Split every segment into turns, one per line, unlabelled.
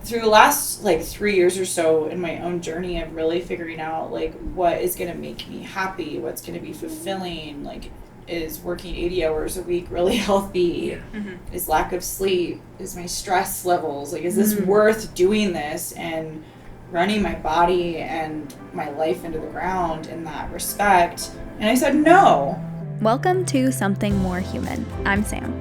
through the last like 3 years or so in my own journey of really figuring out like what is going to make me happy, what's going to be fulfilling, like is working 80 hours a week really healthy, is lack of sleep, is my stress levels, like is this worth doing this and running my body and my life into the ground in that respect? And I said no.
Welcome to Something More Human. I'm Sam.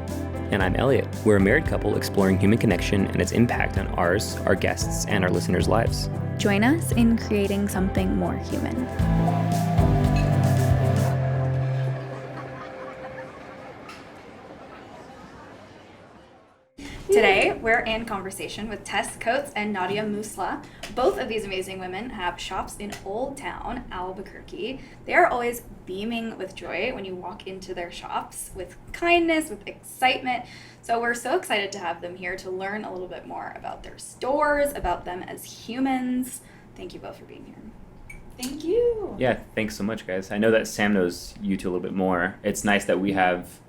And I'm Elliot. We're a married couple exploring human connection and its impact on ours, our guests, and our listeners' lives.
Join us in creating something more human. Today, we're in conversation with Tess Coates and Nadia Mousleh. Both of these amazing women have shops in Old Town, Albuquerque. They are always beaming with joy when you walk into their shops, with kindness, with excitement. So we're so excited to have them here to learn a little bit more about their stores, about them as humans. Thank you both for being here.
Thank you.
Yeah, thanks so much, guys. I know that Sam knows you two a little bit more. It's nice that we have,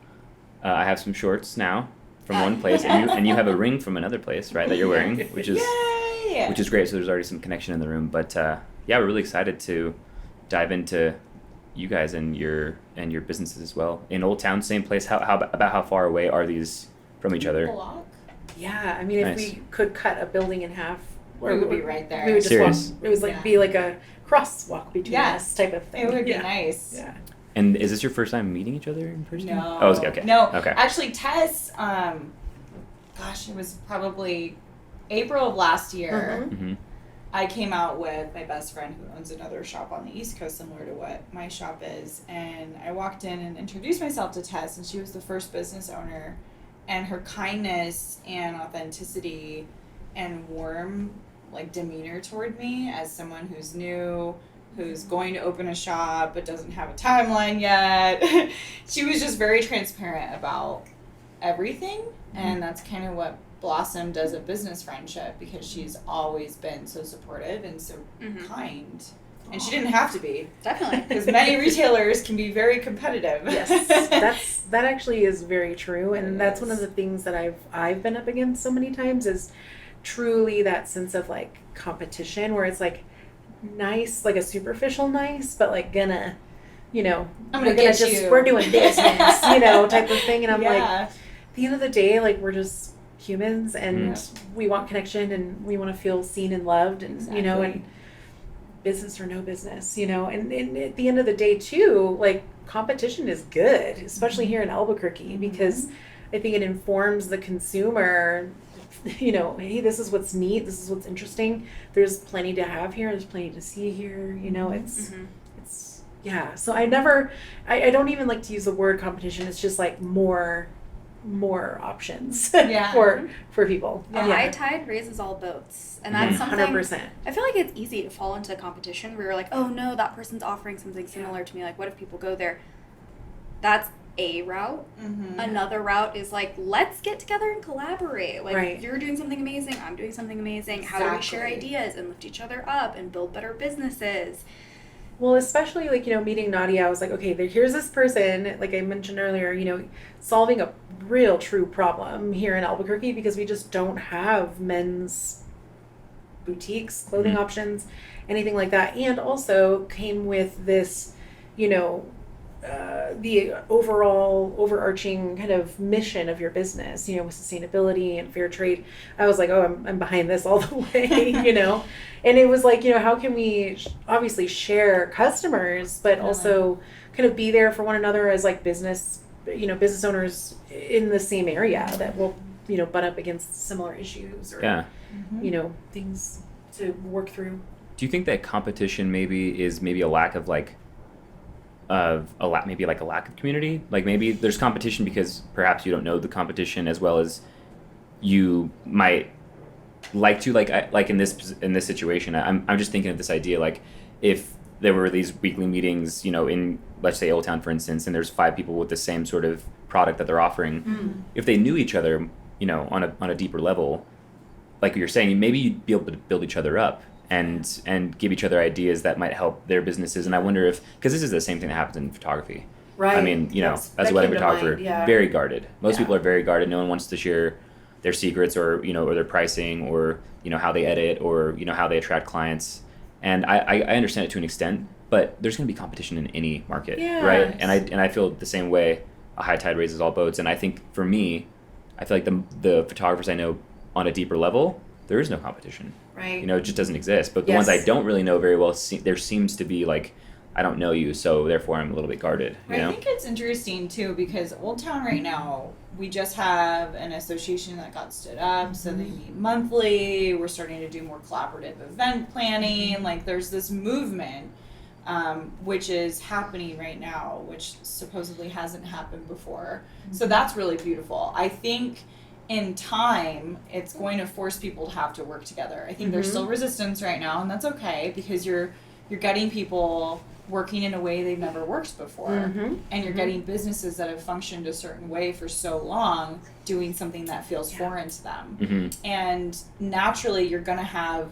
I have some shorts now from one place, and you have a ring from another place, right, that you're wearing, which is
Yay!
Which is great. So there's already some connection in the room. But yeah, we're really excited to dive into you guys and your businesses as well. In Old Town, same place. How far away are these from each other?
Block.
Yeah, I mean, if we could cut a building in half,
We would be right there.
We would just
Serious?
walk. It was like be like a crosswalk between us type of thing.
It would be nice.
Yeah.
And is this your first time meeting each other in person?
No.
Oh, okay.
No.
Okay.
Actually, Tess, gosh, it was probably April of last year.
Mm-hmm.
I came out with my best friend who owns another shop on the East Coast similar to what my shop is. And I walked in and introduced myself to Tess, and she was the first business owner. And her kindness and authenticity and warm like demeanor toward me as someone who's new, who's going to open a shop but doesn't have a timeline yet. She was just very transparent about everything, and that's kind of what blossomed as a business friendship because she's always been so supportive and so kind. And she didn't have to be.
Definitely.
Because many retailers can be very competitive.
Yes, that actually is very true, and that's one of the things that I've been up against so many times is truly that sense of like competition where it's like nice, like a superficial nice, but like gonna, we're doing business, type of thing. And I'm like, at the end of the day, like we're just humans and we want connection and we want to feel seen and loved and, and business or no business, and at the end of the day too, like competition is good, especially here in Albuquerque, because I think it informs the consumer, hey, this is what's neat, this is what's interesting, there's plenty to have here, there's plenty to see here, it's yeah. So I don't even like to use the word competition. It's just like more options for people.
A high tide raises all boats, and that's something
100%.
I feel like it's easy to fall into competition where you're like, oh no, that person's offering something similar to me, like what if people go there? That's a route. Another route is like, let's get together and collaborate, like you're doing something amazing, I'm doing something amazing. How do we share ideas and lift each other up and build better businesses?
Well, especially like, meeting Nadia, I was like, okay, here's this person, like I mentioned earlier, solving a real true problem here in Albuquerque because we just don't have men's boutiques, clothing options, anything like that. And also came with this, the overall overarching kind of mission of your business, with sustainability and fair trade. I was like, oh, I'm behind this all the way, and it was like, how can we obviously share customers, but also kind of be there for one another as like business owners in the same area that will, butt up against similar issues or, things to work through.
Do you think that competition is a lack of like, a lack of community? Like maybe there's competition because perhaps you don't know the competition as well as you might like to, like in this situation. I'm just thinking of this idea, like if there were these weekly meetings, in let's say Old Town, for instance, and there's 5 people with the same sort of product that they're offering. If they knew each other, on a deeper level, like you're saying, maybe you'd be able to build each other up and give each other ideas that might help their businesses. And I wonder if, because this is the same thing that happens in photography.
Right.
I mean, as a wedding photographer, very guarded. Most people are very guarded. No one wants to share their secrets, or or their pricing, or how they edit, or how they attract clients. And I understand it to an extent, but there's going to be competition in any market, right?
Yes.
And I feel the same way. A high tide raises all boats. And I think for me, I feel like the photographers I know on a deeper level, there is no competition.
Right.
It just doesn't exist. But the ones I don't really know very well, there seems to be like, I don't know you, so therefore I'm a little bit guarded.
I think it's interesting too, because Old Town right now, we just have an association that got stood up, so they meet monthly. We're starting to do more collaborative event planning. Like there's this movement, which is happening right now, which supposedly hasn't happened before. So that's really beautiful. I think in time, it's going to force people to have to work together. I think there's still resistance right now, and that's okay, because you're getting people working in a way they've never worked before, and you're getting businesses that have functioned a certain way for so long doing something that feels foreign to them. And naturally, you're going to have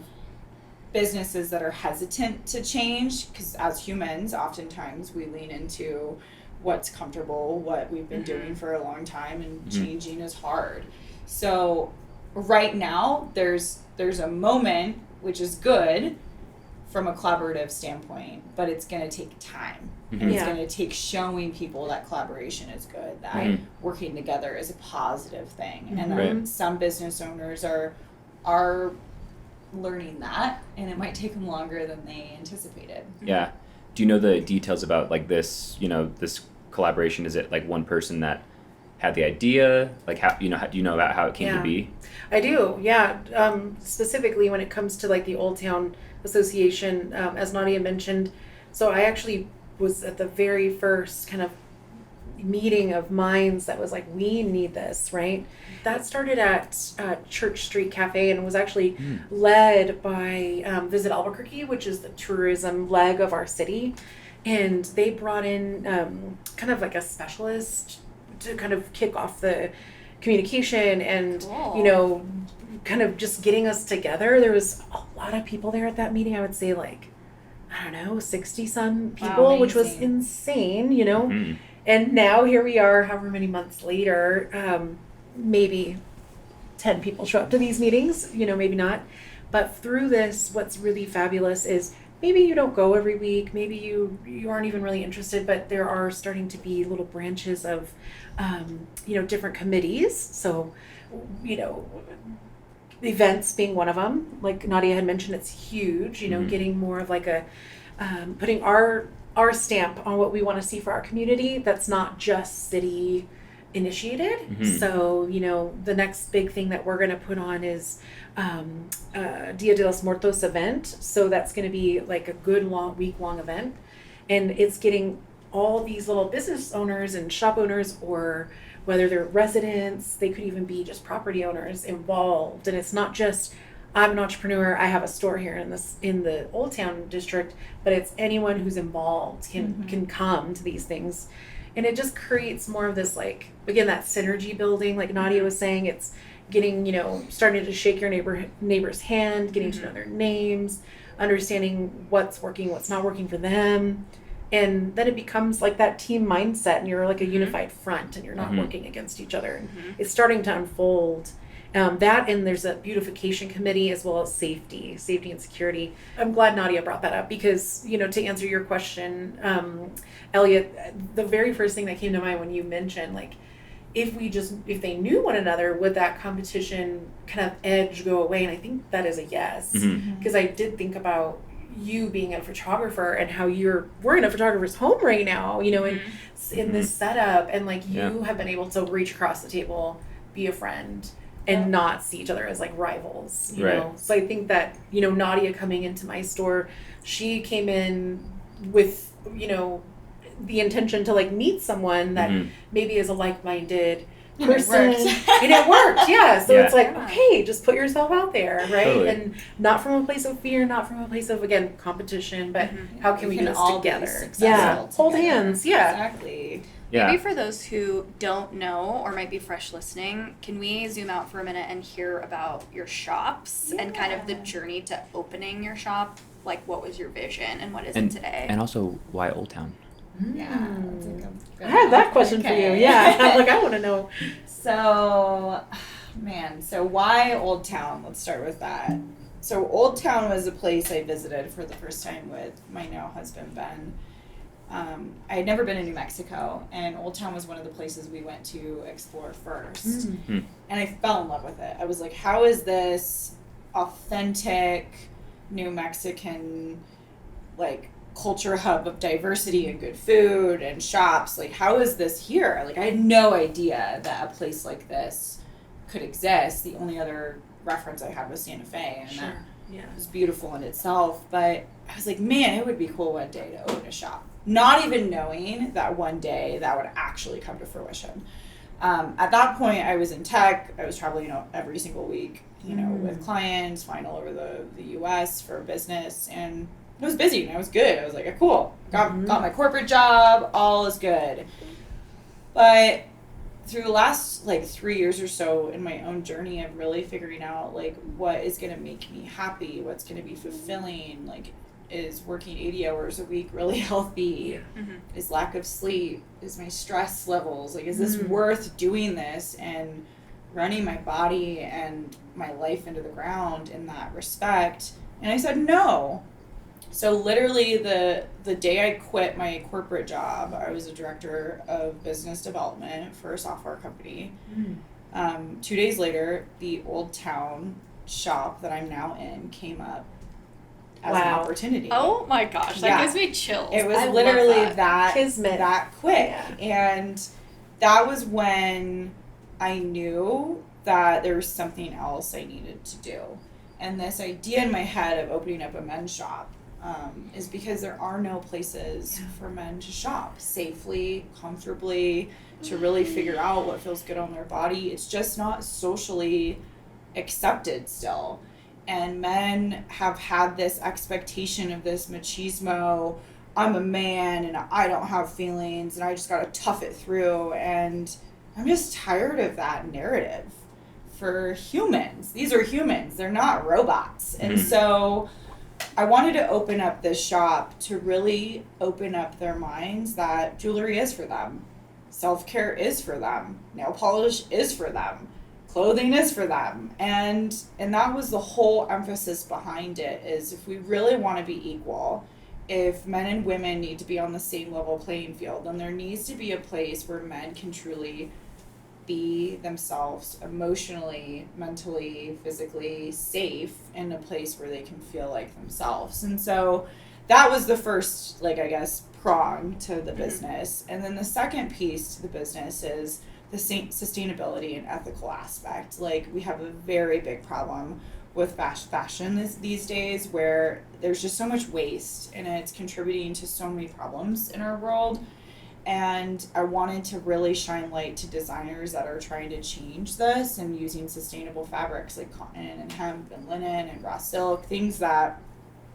businesses that are hesitant to change, because as humans, oftentimes we lean into what's comfortable, what we've been doing for a long time, and changing is hard. So right now, there's a moment, which is good from a collaborative standpoint, but it's going to take time. And it's going to take showing people that collaboration is good, that working together is a positive thing. And then some business owners are learning that, and it might take them longer than they anticipated.
Yeah. Do you know the details about like this, this collaboration? Is it like one person that had the idea? Like how, do you know about how it came to be?
I do. Yeah. Specifically when it comes to like the Old Town Association, as Nadia mentioned. So I actually was at the very first kind of meeting of minds that was like, we need this, right? That started at Church Street Cafe, and was actually led by Visit Albuquerque, which is the tourism leg of our city. And they brought in kind of like a specialist to kind of kick off the communication and, kind of just getting us together. There was a lot of people there at that meeting. I would say like, I don't know, 60 some people, which was insane, And now here we are, however many months later, maybe 10 people show up to these meetings, maybe not. But through this, what's really fabulous is maybe you don't go every week, maybe you aren't even really interested, but there are starting to be little branches of, different committees. So, events being one of them. Like Nadia had mentioned, it's huge, getting more of like a, putting our stamp on what we want to see for our community. That's not just city initiated. So, the next big thing that we're going to put on is Dia de los Muertos event. So that's going to be like a good week-long event. And it's getting all these little business owners and shop owners, or whether they're residents, they could even be just property owners, involved. And it's not just, I'm an entrepreneur, I have a store here in the Old Town district, but it's anyone who's involved can come to these things. And it just creates more of this, like, again, that synergy building, like Nadia was saying. It's getting, starting to shake your neighbor's hand, getting to know their names, understanding what's working, what's not working for them. And then it becomes like that team mindset, and you're like a unified front, and you're not working against each other. It's starting to unfold. That, and there's a beautification committee, as well as safety and security. I'm glad Nadia brought that up, because, to answer your question, Elliot, the very first thing that came to mind when you mentioned, like, if they knew one another, would that competition kind of edge go away? And I think that is a yes, because I did think about you being a photographer and how we're in a photographer's home right now, in this setup, and like you have been able to reach across the table, be a friend, and not see each other as like rivals, you know? So I think that, Nadia coming into my store, she came in with, the intention to like meet someone that maybe is a like-minded person. And it worked. Yeah. So it's like, okay, just put yourself out there, right? Totally. And not from a place of fear, not from a place of, again, competition, but how can we do this together? Hold hands.
Exactly.
Yeah.
Maybe for those who don't know or might be fresh listening, can we zoom out for a minute and hear about your shops and kind of the journey to opening your shop? Like, what was your vision and what is it today?
And also, why Old Town?
Yeah.
I had that question for you. Yeah. Like, I want to know.
So, Man, so why Old Town? Let's start with that. So Old Town was a place I visited for the first time with my now husband, Ben. I had never been to New Mexico, and Old Town was one of the places we went to explore first.
Mm.
And I fell in love with it. I was like, how is this authentic New Mexican, like, culture hub of diversity and good food and shops? Like, how is this here? Like, I had no idea that a place like this could exist. The only other reference I had was Santa Fe, and that was beautiful in itself. But I was like, man, it would be cool one day to open a shop. Not even knowing that one day that would actually come to fruition. At that point, I was in tech. I was traveling, every single week, with clients, flying all over the U.S. for business, and it was busy and I was good. I was like, cool, got my corporate job, all is good. But through the last 3 years or so in my own journey of really figuring out what is going to make me happy, what's going to be fulfilling, is working 80 hours a week really healthy? Is lack of sleep? Is my stress levels? Is this worth doing this and running my body and my life into the ground in that respect? And I said no. So literally the day I quit my corporate job, I was a director of business development for a software company. 2 days later, the Old Town shop that I'm now in came up as an opportunity.
Oh my gosh, that gives me chills.
It was
I
literally
love that.
Kismet.
that quick. And that was when I knew that there was something else I needed to do. And this idea in my head of opening up a men's shop is because there are no places for men to shop safely, comfortably, to really figure out what feels good on their body. It's just not socially accepted still. And men have had this expectation of this machismo, I'm a man and I don't have feelings and I just gotta tough it through. And I'm just tired of that narrative for humans. These are humans, they're not robots. And so I wanted to open up this shop to really open up their minds that jewelry is for them, self-care is for them, nail polish is for them, clothing is for them. And that was the whole emphasis behind it, is if we really want to be equal, if men and women need to be on the same level playing field, then there needs to be a place where men can truly be themselves emotionally, mentally, physically safe, in a place where they can feel like themselves. And so that was the first, prong to the business. And then the second piece to the business is the sustainability and ethical aspect. We have a very big problem with fashion these days, where there's just so much waste and it's contributing to so many problems in our world. And I wanted to really shine light to designers that are trying to change this and using sustainable fabrics like cotton and hemp and linen and raw silk, things that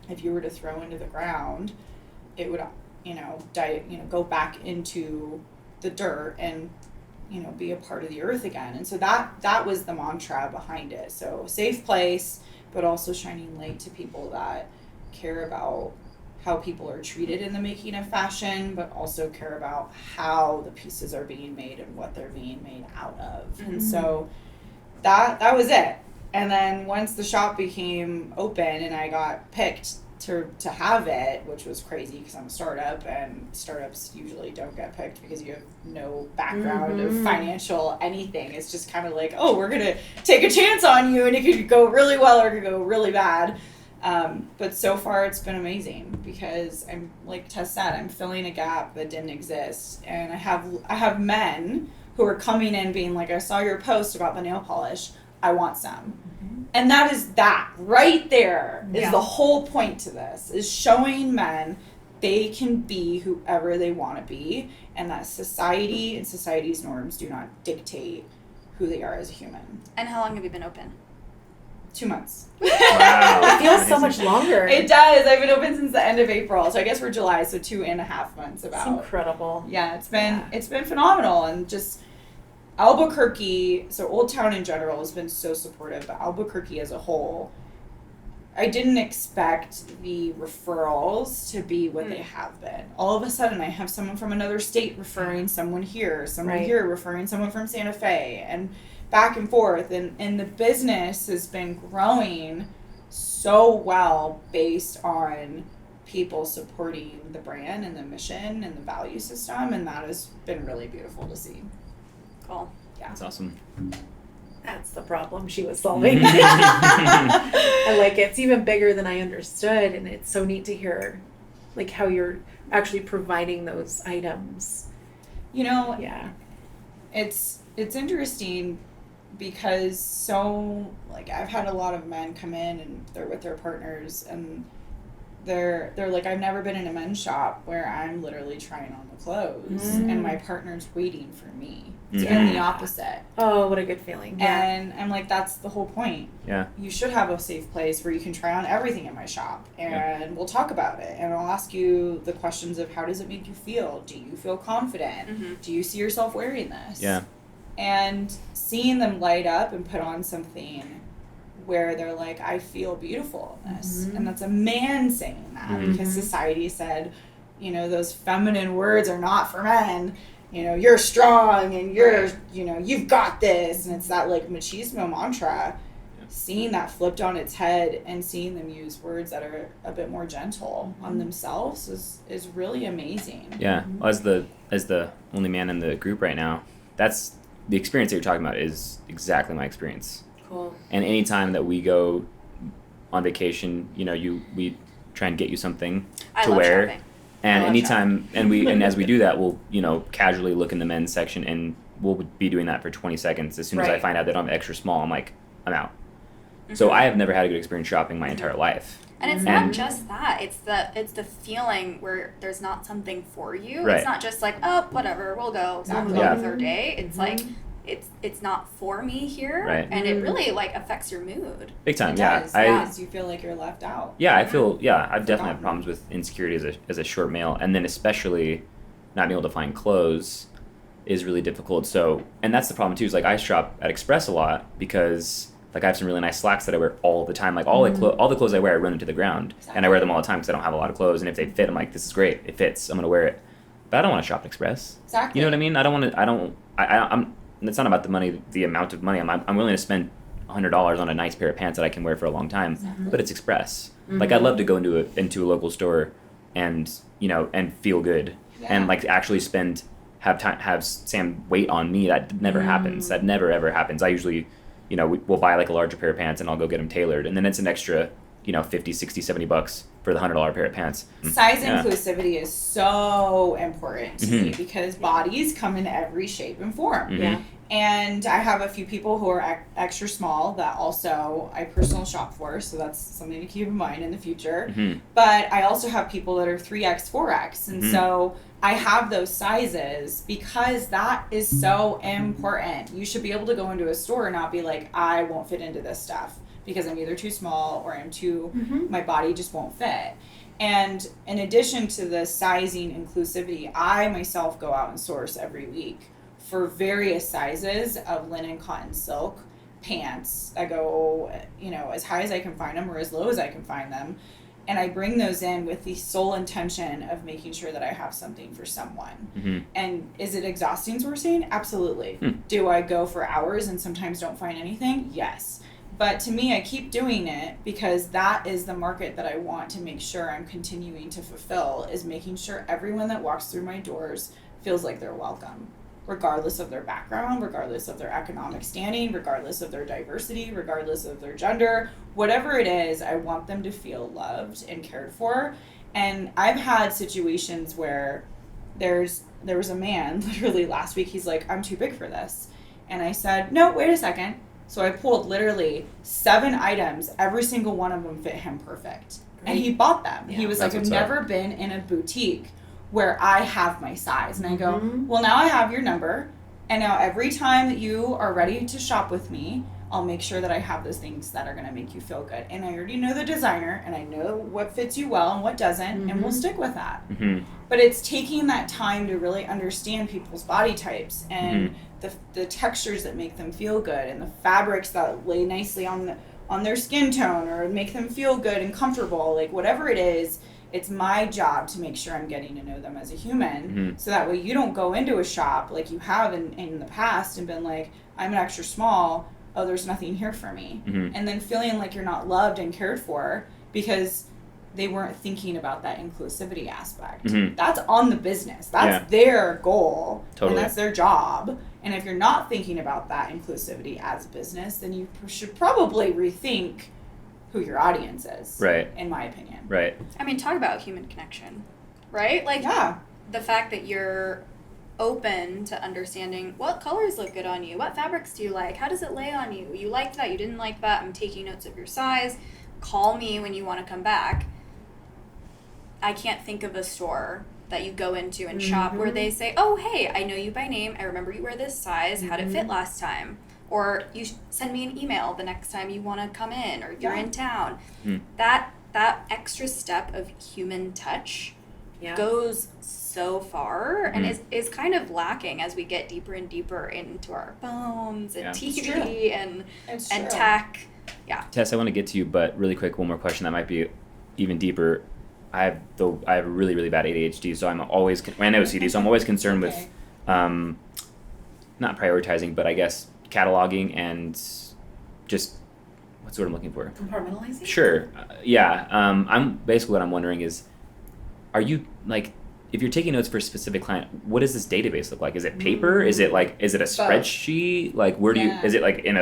if you were to throw into the ground, it would, go back into the dirt and, be a part of the earth again. And so that was the mantra behind it. So safe place, but also shining light to people that care about how people are treated in the making of fashion, but also care about how the pieces are being made and what they're being made out of. And so that was it. And then once the shop became open and I got picked to have it, which was crazy because I'm a startup, and startups usually don't get picked because you have no background of financial anything. It's just kind of like, oh, we're gonna take a chance on you and it could go really well or it could go really bad. But so far it's been amazing because I'm, like Tess said, I'm filling a gap that didn't exist. And I have men who are coming in being like, I saw your post about the nail polish, I want some. And that right there is the whole point to this, is showing men they can be whoever they want to be, and that society and society's norms do not dictate who they are as a human.
And how long have you been open?
2 months.
Wow.
It feels so much longer.
It does. I've been open since the end of April, so I guess we're July, so 2.5 months about.
It's incredible.
Yeah, it's been phenomenal, and just Albuquerque, so Old Town in general has been so supportive, but Albuquerque as a whole, I didn't expect the referrals to be what they have been. All of a sudden, I have someone from another state referring someone here, someone here referring someone from Santa Fe, and back and forth, and the business has been growing so well based on people supporting the brand and the mission and the value system, and that has been really beautiful to see.
Cool.
Yeah.
That's awesome.
That's the problem she was solving. I like it. It's even bigger than I understood, and it's so neat to hear like how you're actually providing those items.
You know,
Yeah.
it's interesting because so like I've had a lot of men come in and they're with their partners, and they're like, I've never been in a men's shop where I'm literally trying on the clothes and my partner's waiting for me. It's been the opposite.
Oh, what a good feeling. Yeah.
And I'm like, that's the whole point.
Yeah.
You should have a safe place where you can try on everything in my shop, and we'll talk about it, and I'll ask you the questions of how does it make you feel? Do you feel confident? Do you see yourself wearing this?
Yeah.
And seeing them light up and put on something where they're like, I feel beautiful in this. And that's a man saying that because society said, you know, those feminine words are not for men. You know, you're strong and you're, you know, you've got this. And it's that like machismo mantra. Seeing that flipped on its head and seeing them use words that are a bit more gentle on themselves is really amazing.
Yeah. Well, as the only man in the group right now, that's the experience that you're talking about is exactly my experience.
Cool.
And anytime that we go on vacation, you know, we try and get you something
I
to
love
wear.
shopping.
And
I love
anytime, and as we do that, we'll, you know, casually look in the men's section, and we'll be doing that for 20 seconds. As soon as I
Right.
find out that I'm extra small, I'm like, I'm out. So I have never had a good experience shopping my entire life.
And it's not just that. It's the feeling where there's not something for you.
Right.
It's not just like, oh, whatever, we'll go.
Exactly.
We'll go
Yeah.
with our day. It's like it's not for me here.
Right.
And it really like affects your mood.
Big time,
It
yeah.
does,
I
because you feel like you're left out.
Yeah, I feel, I've definitely
Forgotten.
had problems with insecurity as a short male, and then especially not being able to find clothes is really difficult. So, and that's the problem too, is like I shop at Express a lot because like I have some really nice slacks that I wear all the time. Like all the clothes I wear, I run into the ground, and I wear them all the time because I don't have a lot of clothes, and if they fit, I'm like, this is great, it fits, I'm gonna wear it. But I don't want to shop at Express.
Exactly.
You know what I mean? I'm. It's not about the money, the amount of money. I'm willing to spend $100 on a nice pair of pants that I can wear for a long time, but it's Express. Like I'd love to go into a local store, and you know, and feel good, and like actually have Sam wait on me. That never happens. That never ever happens. I usually, you know, we'll buy like a larger pair of pants, and I'll go get them tailored, and then it's an extra, you know, $50, $60, $70 for the $100 pair of pants.
Size inclusivity is so important to me because bodies come in every shape and form.
Yeah.
And I have a few people who are extra small that also I personal shop for, so that's something to keep in mind in the future. But I also have people that are 3X, 4X, and so I have those sizes because that is so important. You should be able to go into a store and not be like, I won't fit into this stuff because I'm either too small or I'm too, my body just won't fit. And in addition to the sizing inclusivity, I myself go out and source every week for various sizes of linen, cotton, silk pants. I go, you know, as high as I can find them or as low as I can find them. And I bring those in with the sole intention of making sure that I have something for someone. And is it exhausting sourcing? Absolutely. Do I go for hours and sometimes don't find anything? Yes. But to me, I keep doing it because that is the market that I want to make sure I'm continuing to fulfill, is making sure everyone that walks through my doors feels like they're welcome, regardless of their background, regardless of their economic standing, regardless of their diversity, regardless of their gender, whatever it is, I want them to feel loved and cared for. And I've had situations where there was a man literally last week, he's like, I'm too big for this. And I said, no, wait a second. So I pulled literally 7 items, every single one of them fit him perfect. And he bought them.
Yeah,
he was like, I've never been in a boutique where I have my size. And I go, well, now I have your number. And now every time that you are ready to shop with me, I'll make sure that I have those things that are going to make you feel good. And I already know the designer, and I know what fits you well and what doesn't, and we'll stick with that. But it's taking that time to really understand people's body types and the textures that make them feel good, and the fabrics that lay nicely on their skin tone or make them feel good and comfortable. Like whatever it is, it's my job to make sure I'm getting to know them as a human.
Mm-hmm.
So that way you don't go into a shop like you have in the past and been like, I'm an extra small, oh, there's nothing here for me.
Mm-hmm.
And then feeling like you're not loved and cared for because they weren't thinking about that inclusivity aspect.
Mm-hmm.
That's on the business. That's their goal.
Totally.
And that's their job. And if you're not thinking about that inclusivity as a business, then you should probably rethink who your audience is.
Right.
In my opinion.
Right.
I mean, talk about human connection, right? Like,
Yeah.
the fact that you're open to understanding what colors look good on you, what fabrics do you like, how does it lay on you, you liked that, you didn't like that, I'm taking notes of your size, call me when you want to come back. I can't think of a store that you go into and shop where they say, oh, hey, I know you by name, I remember you wear this size, how'd it fit last time? Or you send me an email the next time you want to come in, or you're in town. That extra step of human touch goes so far and is kind of lacking as we get deeper and deeper into our phones and TV and tech. Yeah.
Tess, I want to get to you, but really quick, one more question that might be even deeper. I have really, really bad ADHD, so I'm always, and OCD, so I'm always concerned with not prioritizing, but I guess cataloging and just, what's the word I'm looking for?
Compartmentalizing?
Sure. I'm basically what I'm wondering is, are you, like, if you're taking notes for a specific client, what does this database look like? Is it paper? Is it a spreadsheet? Like, where do you, is it like in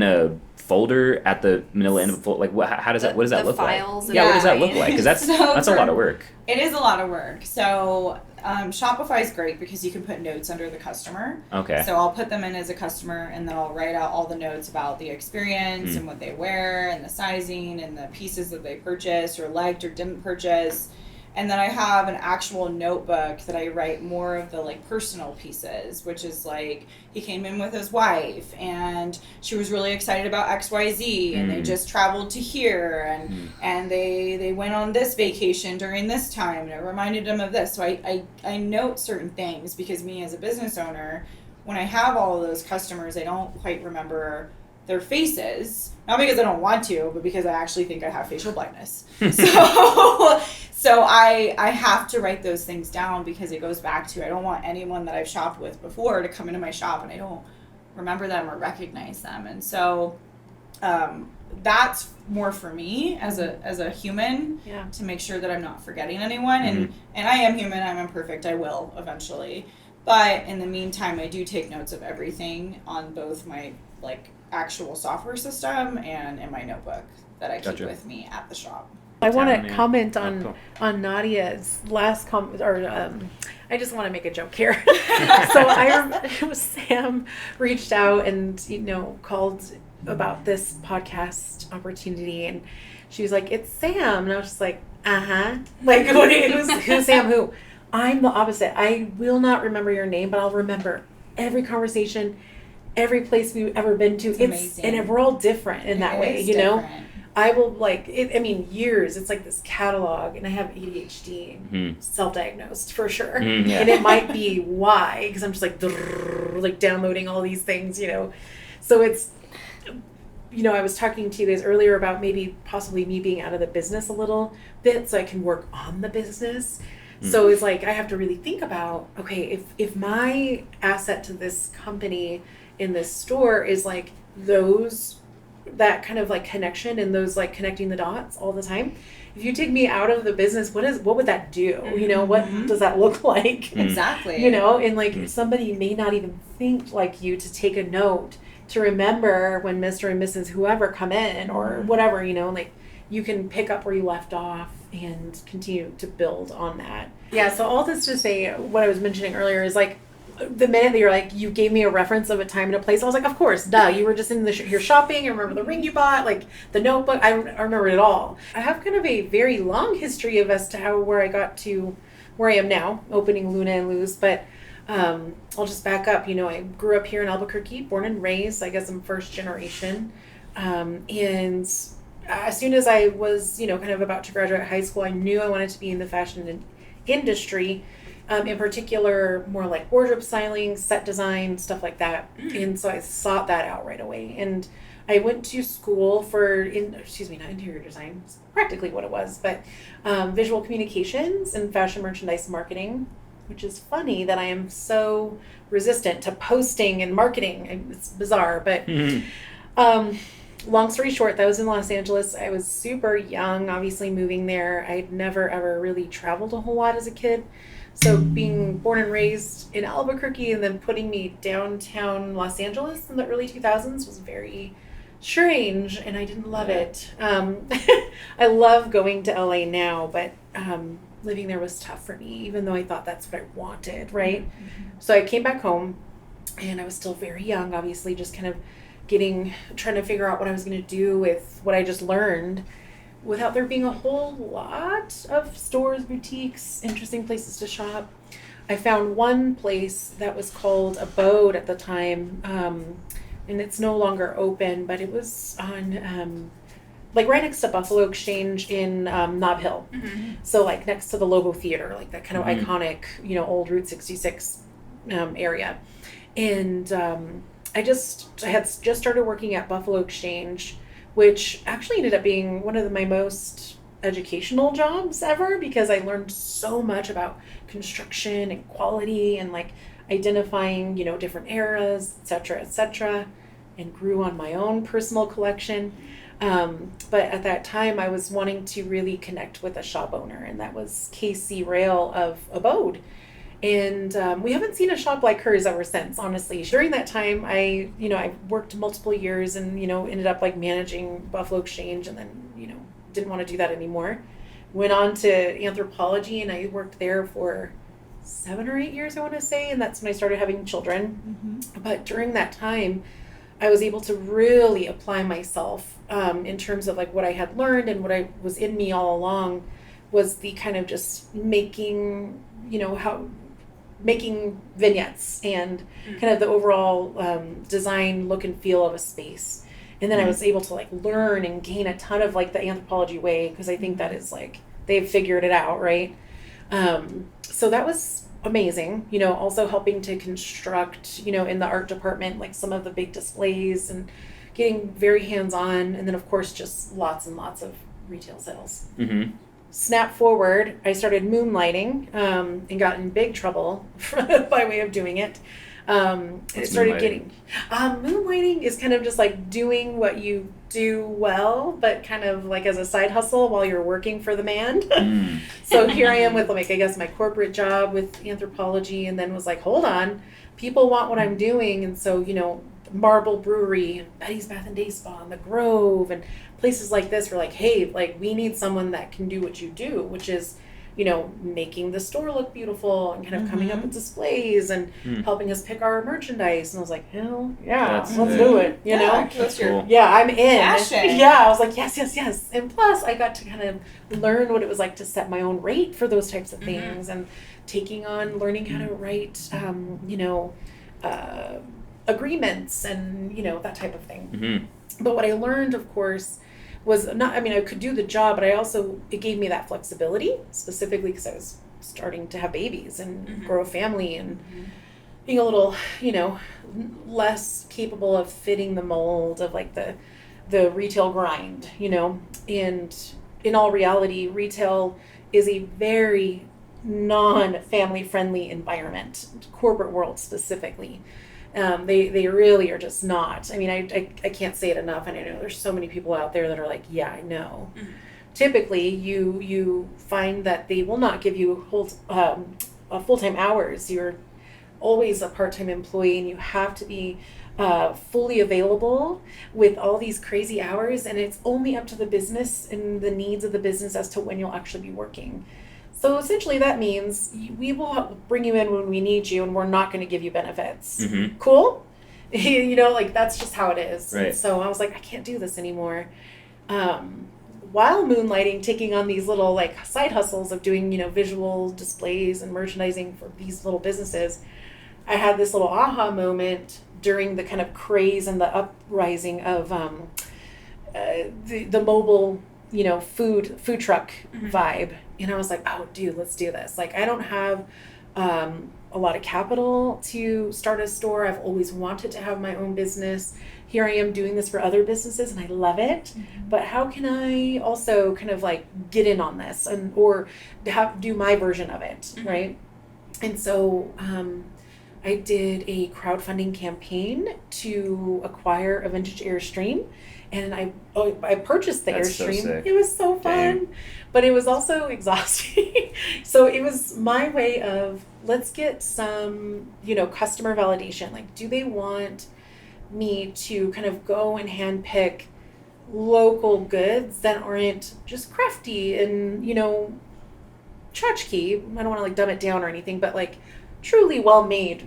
a folder at the middle end of a folder? Like, what does that look like?
Files.
What does that look like? Because that's a lot of work.
It is a lot of work. So Shopify is great because you can put notes under the customer.
Okay.
So I'll put them in as a customer, and then I'll write out all the notes about the experience and what they wear and the sizing and the pieces that they purchased or liked or didn't purchase. And then I have an actual notebook that I write more of the like personal pieces, which is like he came in with his wife and she was really excited about XYZ and they just traveled to here and they went on this vacation during this time and it reminded them of this. So I note certain things because me as a business owner, when I have all of those customers, I don't quite remember their faces, not because I don't want to, but because I actually think I have facial blindness. So I have to write those things down because it goes back to I don't want anyone that I've shopped with before to come into my shop and I don't remember them or recognize them. And so that's more for me as a human to make sure that I'm not forgetting anyone. And I am human, I'm imperfect, I will eventually. But in the meantime, I do take notes of everything on both my like actual software system and in my notebook that I keep with me at the shop.
I want to comment on Nadia's last comment, or I just want to make a joke here. So Sam reached out and called about this podcast opportunity, and she was like, "It's Sam," and I was just like, like who's Sam? Who? I'm the opposite. I will not remember your name, but I'll remember every conversation, every place we've ever been to. It's amazing, and we're all different in that way, different. I will like it. I mean, years. It's like this catalog, and I have ADHD, self-diagnosed for sure, and it might be why, because I'm just like downloading all these things, So it's, I was talking to you guys earlier about maybe possibly me being out of the business a little bit, so I can work on the business. So it's like I have to really think about, okay, if my asset to this company in this store is like that kind of like connection and those like connecting the dots all the time. If you take me out of the business, what would that do? What does that look like?
Exactly.
And like somebody may not even think like you to take a note to remember when Mr. and Mrs. whoever come in or whatever, like you can pick up where you left off and continue to build on that. Yeah, so all this to say, what I was mentioning earlier is like, the minute that you're like, you gave me a reference of a time and a place, I was like, of course, duh, you were just in you're shopping, I remember the ring you bought, like the notebook, I remember it all. I have kind of a very long history of as to where I got to where I am now, opening Luna and Luz, but I'll just back up. I grew up here in Albuquerque, born and raised, I guess I'm first generation, and as soon as I was, kind of about to graduate high school, I knew I wanted to be in the fashion industry. In particular, more like wardrobe styling, set design, stuff like that. And so I sought that out right away. And I went to school for, not interior design, it's practically what it was, but visual communications and fashion merchandise marketing, which is funny that I am so resistant to posting and marketing. It's bizarre, but long story short, that was in Los Angeles. I was super young, obviously moving there. I'd never ever really traveled a whole lot as a kid. So being born and raised in Albuquerque and then putting me downtown Los Angeles in the early 2000s was very strange, and I didn't love it. I love going to LA now, but living there was tough for me, even though I thought that's what I wanted, right? Mm-hmm. So I came back home, and I was still very young, obviously, just kind of trying to figure out what I was going to do with what I just learned, without there being a whole lot of stores, boutiques, interesting places to shop. I found one place that was called Abode at the time, and it's no longer open, but it was on, right next to Buffalo Exchange in Nob Hill. Mm-hmm. So, next to the Lobo Theater, that kind of iconic, old Route 66 area. And I had just started working at Buffalo Exchange, which actually ended up being one of my most educational jobs ever, because I learned so much about construction and quality and identifying, different eras, et cetera, and grew on my own personal collection. But at that time, I was wanting to really connect with a shop owner, and that was Casey Rail of Abode. And we haven't seen a shop like hers ever since, honestly. During that time, I worked multiple years and, ended up managing Buffalo Exchange, and then, didn't want to do that anymore. Went on to anthropology, and I worked there for 7 or 8 years, I want to say. And that's when I started having children. Mm-hmm. But during that time, I was able to really apply myself in terms of what I had learned, and what I was in me all along was the kind of just making vignettes and kind of the overall design, look and feel of a space. And then I was able to learn and gain a ton of the anthropology way, because I think that is they've figured it out, right? So that was amazing, also helping to construct, in the art department, some of the big displays, and getting very hands-on. And then of course, just lots and lots of retail sales. Mm-hmm. Snap forward, I started moonlighting and got in big trouble by way of doing it. It started getting moonlighting is kind of just doing what you do well, but kind of as a side hustle while you're working for the man. So here I am with I guess my corporate job with anthropology, and then was hold on, people want what I'm doing. And so Marble Brewery and Betty's Bath and Day Spa and the Grove and places like this were hey, we need someone that can do what you do, which is making the store look beautiful and kind of coming up with displays and helping us pick our merchandise. And I was hell yeah, let's do it.
That's
cool.
Yeah, I'm in.
Passion.
Yeah, I was yes. And plus, I got to kind of learn what it was like to set my own rate for those types of things, and learning how to write, agreements and that type of thing. Mm-hmm. But what I learned, of course, was I could do the job, but it gave me that flexibility, specifically because I was starting to have babies and grow a family, and being a little, less capable of fitting the mold of the retail grind, and in all reality, retail is a very non-family friendly environment, corporate world specifically. They really are just not. I can't say it enough, and I know there's so many people out there that are yeah, I know. Mm-hmm. Typically, you find that they will not give you full-time hours. You're always a part-time employee, and you have to be fully available with all these crazy hours, and it's only up to the business and the needs of the business as to when you'll actually be working. So essentially that means we will bring you in when we need you, and we're not going to give you benefits. Mm-hmm. Cool? That's just how it is.
Right.
So I was I can't do this anymore. While moonlighting, taking on these little side hustles of doing, visual displays and merchandising for these little businesses, I had this little aha moment during the kind of craze and the uprising of the mobile, food truck vibe. And I was oh, dude, let's do this. I don't have a a lot of capital to start a store. I've always wanted to have my own business. Here I am doing this for other businesses and I love it. But how can I also kind of like get in on this or do my version of it, right? And so I did a crowdfunding campaign to acquire a vintage Airstream. And I purchased the
That's so
Airstream.
sick.
It was so fun.
Dang.
But it was also exhausting. So it was my way of, let's get some, customer validation. Like, do they want me to kind of go and handpick local goods that aren't just crafty and, tchotchke? I don't want to like dumb it down or anything, but like truly well made,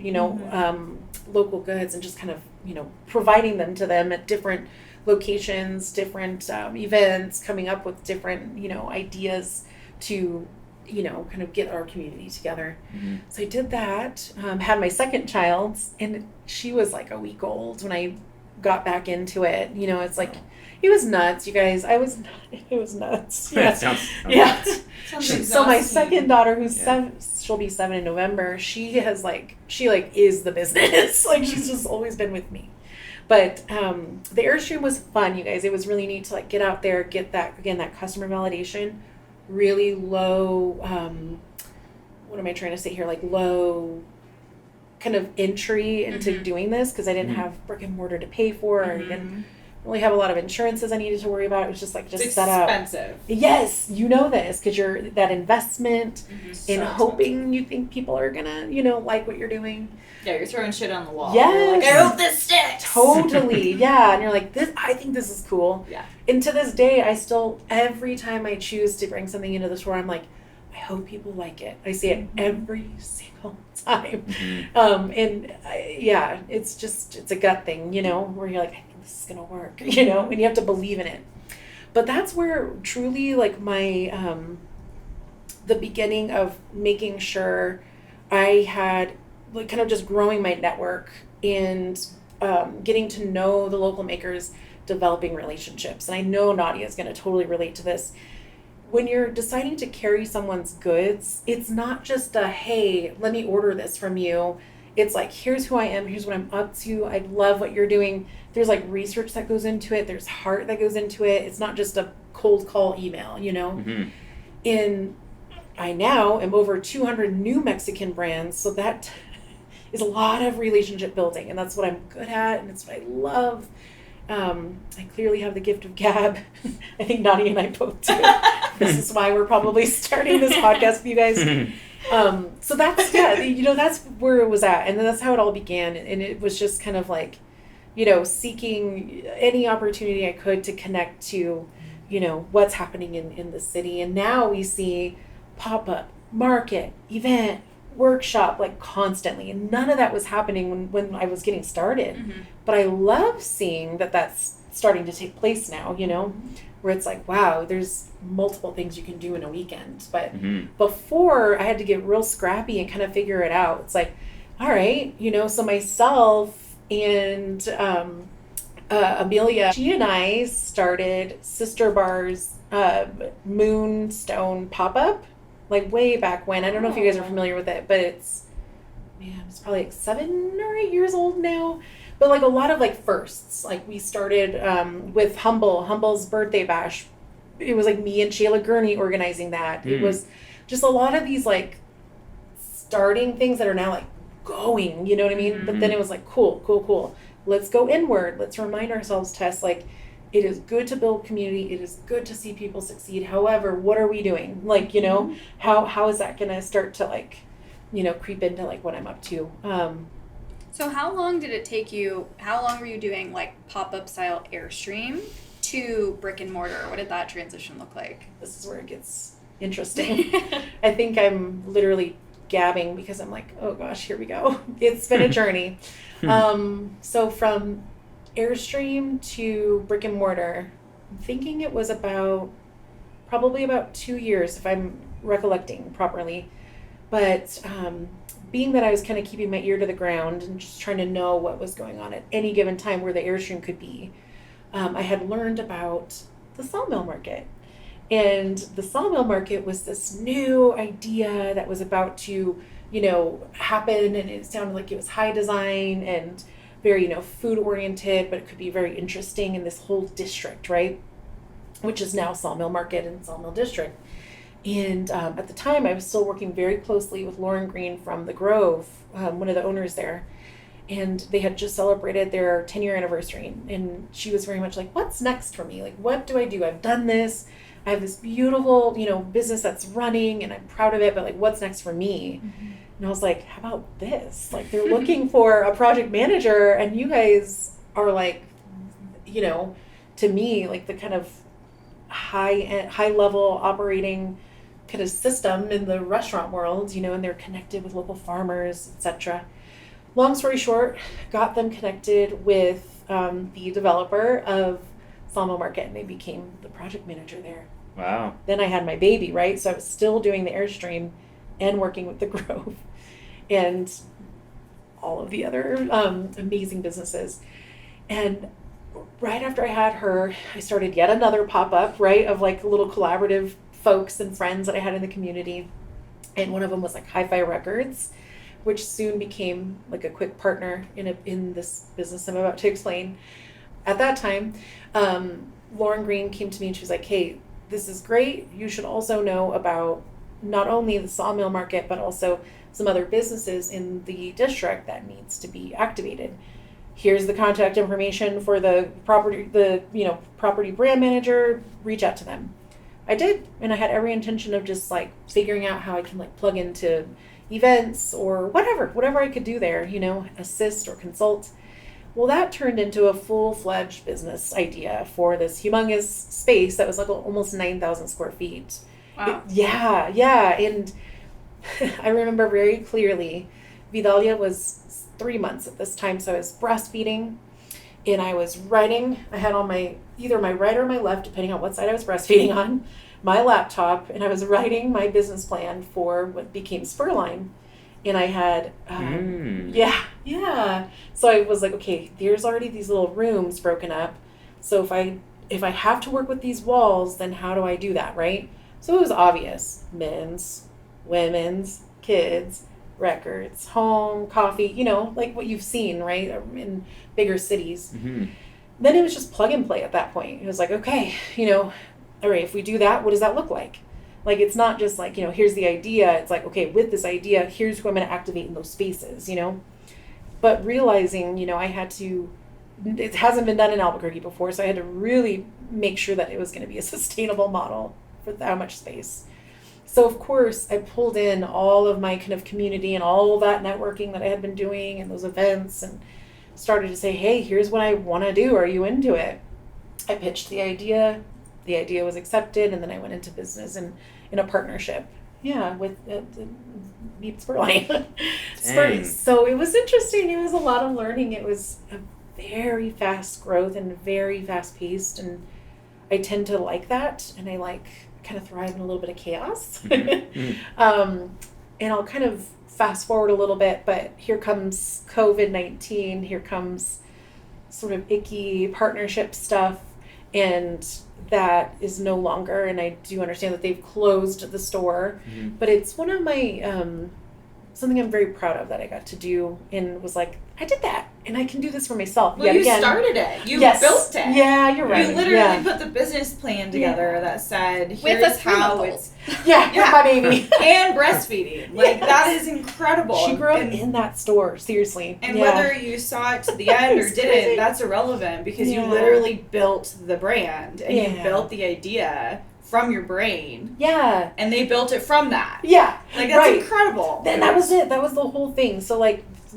local goods, and just kind of, providing them to them at different locations, different events, coming up with different, ideas to, kind of get our community together. So I did that, had my second child, and she was like a week old when I got back into it. It's like, it was nuts, you guys. It was nuts. Yeah. Yeah. So my second daughter, who's 7, she'll be 7 in November. She is the business. Like, she's just always been with me. But the Airstream was fun, you guys. It was really neat to like get out there, get that customer validation, really low, what am I trying to say here? Like low kind of entry into doing this, because I didn't have brick and mortar to pay for, or I didn't really have a lot of insurances I needed to worry about. It was just like,
it's
set up.
expensive.
Yes, you know this, because you're that investment in
So
hoping you think people are gonna, like what you're doing.
Yeah, you're throwing shit on the wall.
Yes.
You're like, I hope this sticks.
Totally, yeah. And you're like, I think this is cool.
Yeah.
And to this day, I still, every time I choose to bring something into the store, I'm like, I hope people like it. I see it every single time. It's a gut thing, where you're like, I think this is going to work, and you have to believe in it. But that's where truly like my, the beginning of making sure I had like kind of just growing my network and getting to know the local makers, developing relationships. And I know Nadia is going to totally relate to this. When you're deciding to carry someone's goods, it's not just a, hey, let me order this from you. It's like, here's who I am, here's what I'm up to, I love what you're doing. There's like research that goes into it, there's heart that goes into it. It's not just a cold call email, And I now am over 200 new Mexican brands, so that is a lot of relationship building, and that's what I'm good at, and it's what I love. I clearly have the gift of gab. I think Nadia and I both do. This is why we're probably starting this podcast with you guys. So that's, that's where it was at, and that's how it all began. And it was just kind of like, seeking any opportunity I could to connect to, what's happening in the city. And now we see pop-up, market, event, workshop, like constantly, and none of that was happening when I was getting started. But I love seeing that that's starting to take place now, where it's like, wow, there's multiple things you can do in a weekend. But before, I had to get real scrappy and kind of figure it out. It's like, all right, so myself and Amelia, she and I started Sister Bar's Moonstone pop-up, like way back when. I don't know if you guys are familiar with it, but it's probably like 7 or 8 years old now. But like a lot of like firsts. Like we started with Humble's birthday bash. It was like me and Shayla Gurney organizing that. It was just a lot of these like starting things that are now like going, you know what I mean? But then it was like, cool. Let's go inward. Let's remind ourselves, Tess, like, it is good to build community. It is good to see people succeed. However, what are we doing? Like, how is that going to start to like, creep into like what I'm up to?
So how long did it take you? How long were you doing like pop-up style Airstream to brick and mortar? What did that transition look like?
This is where it gets interesting. I think I'm literally gabbing because I'm like, oh gosh, here we go. It's been a journey. So from Airstream to brick and mortar, I'm thinking it was probably about 2 years, if I'm recollecting properly. But being that I was kind of keeping my ear to the ground and just trying to know what was going on at any given time where the Airstream could be, I had learned about the sawmill market. And the sawmill market was this new idea that was about to happen, and it sounded like it was high design and very, food oriented, but it could be very interesting in this whole district, right? Which is now Sawmill Market and Sawmill District. And at the time, I was still working very closely with Lauren Green from The Grove, one of the owners there. And they had just celebrated their 10-year anniversary. And she was very much like, what's next for me? Like, what do I do? I've done this. I have this beautiful, business that's running, and I'm proud of it. But, like, what's next for me? Mm-hmm. And I was like, how about this? Like, they're looking for a project manager, and you guys are, like, to me, like, the kind of high-level operating kind of system in the restaurant world, and they're connected with local farmers, etc. Long story short, got them connected with the developer of Sawmill Market, and they became the project manager there.
Wow.
Then I had my baby, right? So I was still doing the Airstream and working with the Grove and all of the other amazing businesses. And right after I had her, I started yet another pop-up, right, of like little collaborative folks and friends that I had in the community. And one of them was like Hi-Fi Records, which soon became like a quick partner in this business I'm about to explain. At that time, Lauren Green came to me and she was like, hey, this is great. You should also know about not only the Sawmill Market, but also some other businesses in the district that needs to be activated. Here's the contact information for the property brand manager. Reach out to them. I did, and I had every intention of just like figuring out how I can like plug into events or whatever I could do there, assist or consult. Well, that turned into a full-fledged business idea for this humongous space that was like almost 9,000 square feet.
Wow.
Yeah. And I remember very clearly, Vidalia was 3 months at this time, so I was breastfeeding, and I was writing. I had on either my right or my left, depending on what side I was breastfeeding on, my laptop, and I was writing my business plan for what became Spurline. And I had, So I was like, okay, there's already these little rooms broken up. So if I have to work with these walls, then how do I do that, right? So it was obvious: men's, women's, kids, records, home, coffee, like what you've seen, right, in bigger cities.
Mm-hmm.
Then it was just plug and play at that point. It was like, okay, all right, if we do that, what does that look like? Like, it's not just like, here's the idea. It's like, okay, with this idea, here's who I'm going to activate in those spaces, But realizing, I had to, it hasn't been done in Albuquerque before, so I had to really make sure that it was going to be a sustainable model for that much space. So, of course, I pulled in all of my kind of community and all of that networking that I had been doing and those events, and started to say, hey, here's what I want to do. Are you into it? I pitched the idea. The idea was accepted, and then I went into business and in a partnership. Yeah, with Meet Spurline. So it was interesting. It was a lot of learning. It was a very fast growth and very fast paced, and I tend to like that, and I kind of thrive in a little bit of chaos.
Mm-hmm.
And I'll kind of fast forward a little bit, but here comes COVID-19. Here comes sort of icky partnership stuff, and that is no longer, and I do understand that they've closed the store,
Mm-hmm.
but it's one of my, something I'm very proud of that I got to do, and was like, I did that, and I can do this for myself.
Well, you started it. You built it.
Yeah, you're right.
You literally put the business plan together that said, here's how it's...
Yeah, my baby.
And breastfeeding. That is incredible.
She grew up in that store, seriously.
And whether you saw it to the end or didn't, that's irrelevant, because you literally built the brand, and you built the idea from your brain.
Yeah.
And they built it from that.
Yeah.
That's incredible.
And that was it. That was the whole thing. So,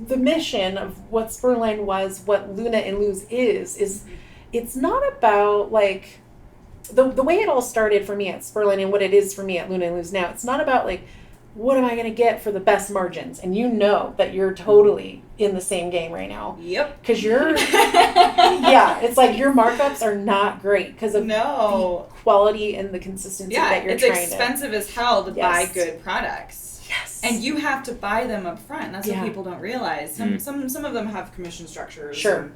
the mission of what Spurline was, what Luna and Luz is it's not about, the way it all started for me at Spurline and what it is for me at Luna and Luz now, it's not about, what am I going to get for the best margins? And that you're totally in the same game right now.
Yep.
Because you're, it's like your markups are not great because of the quality and the consistency that you're trying to.
Yeah, it's expensive as hell to buy good products.
Yes.
And you have to buy them up front. That's what people don't realize. Some of them have commission structures.
Sure.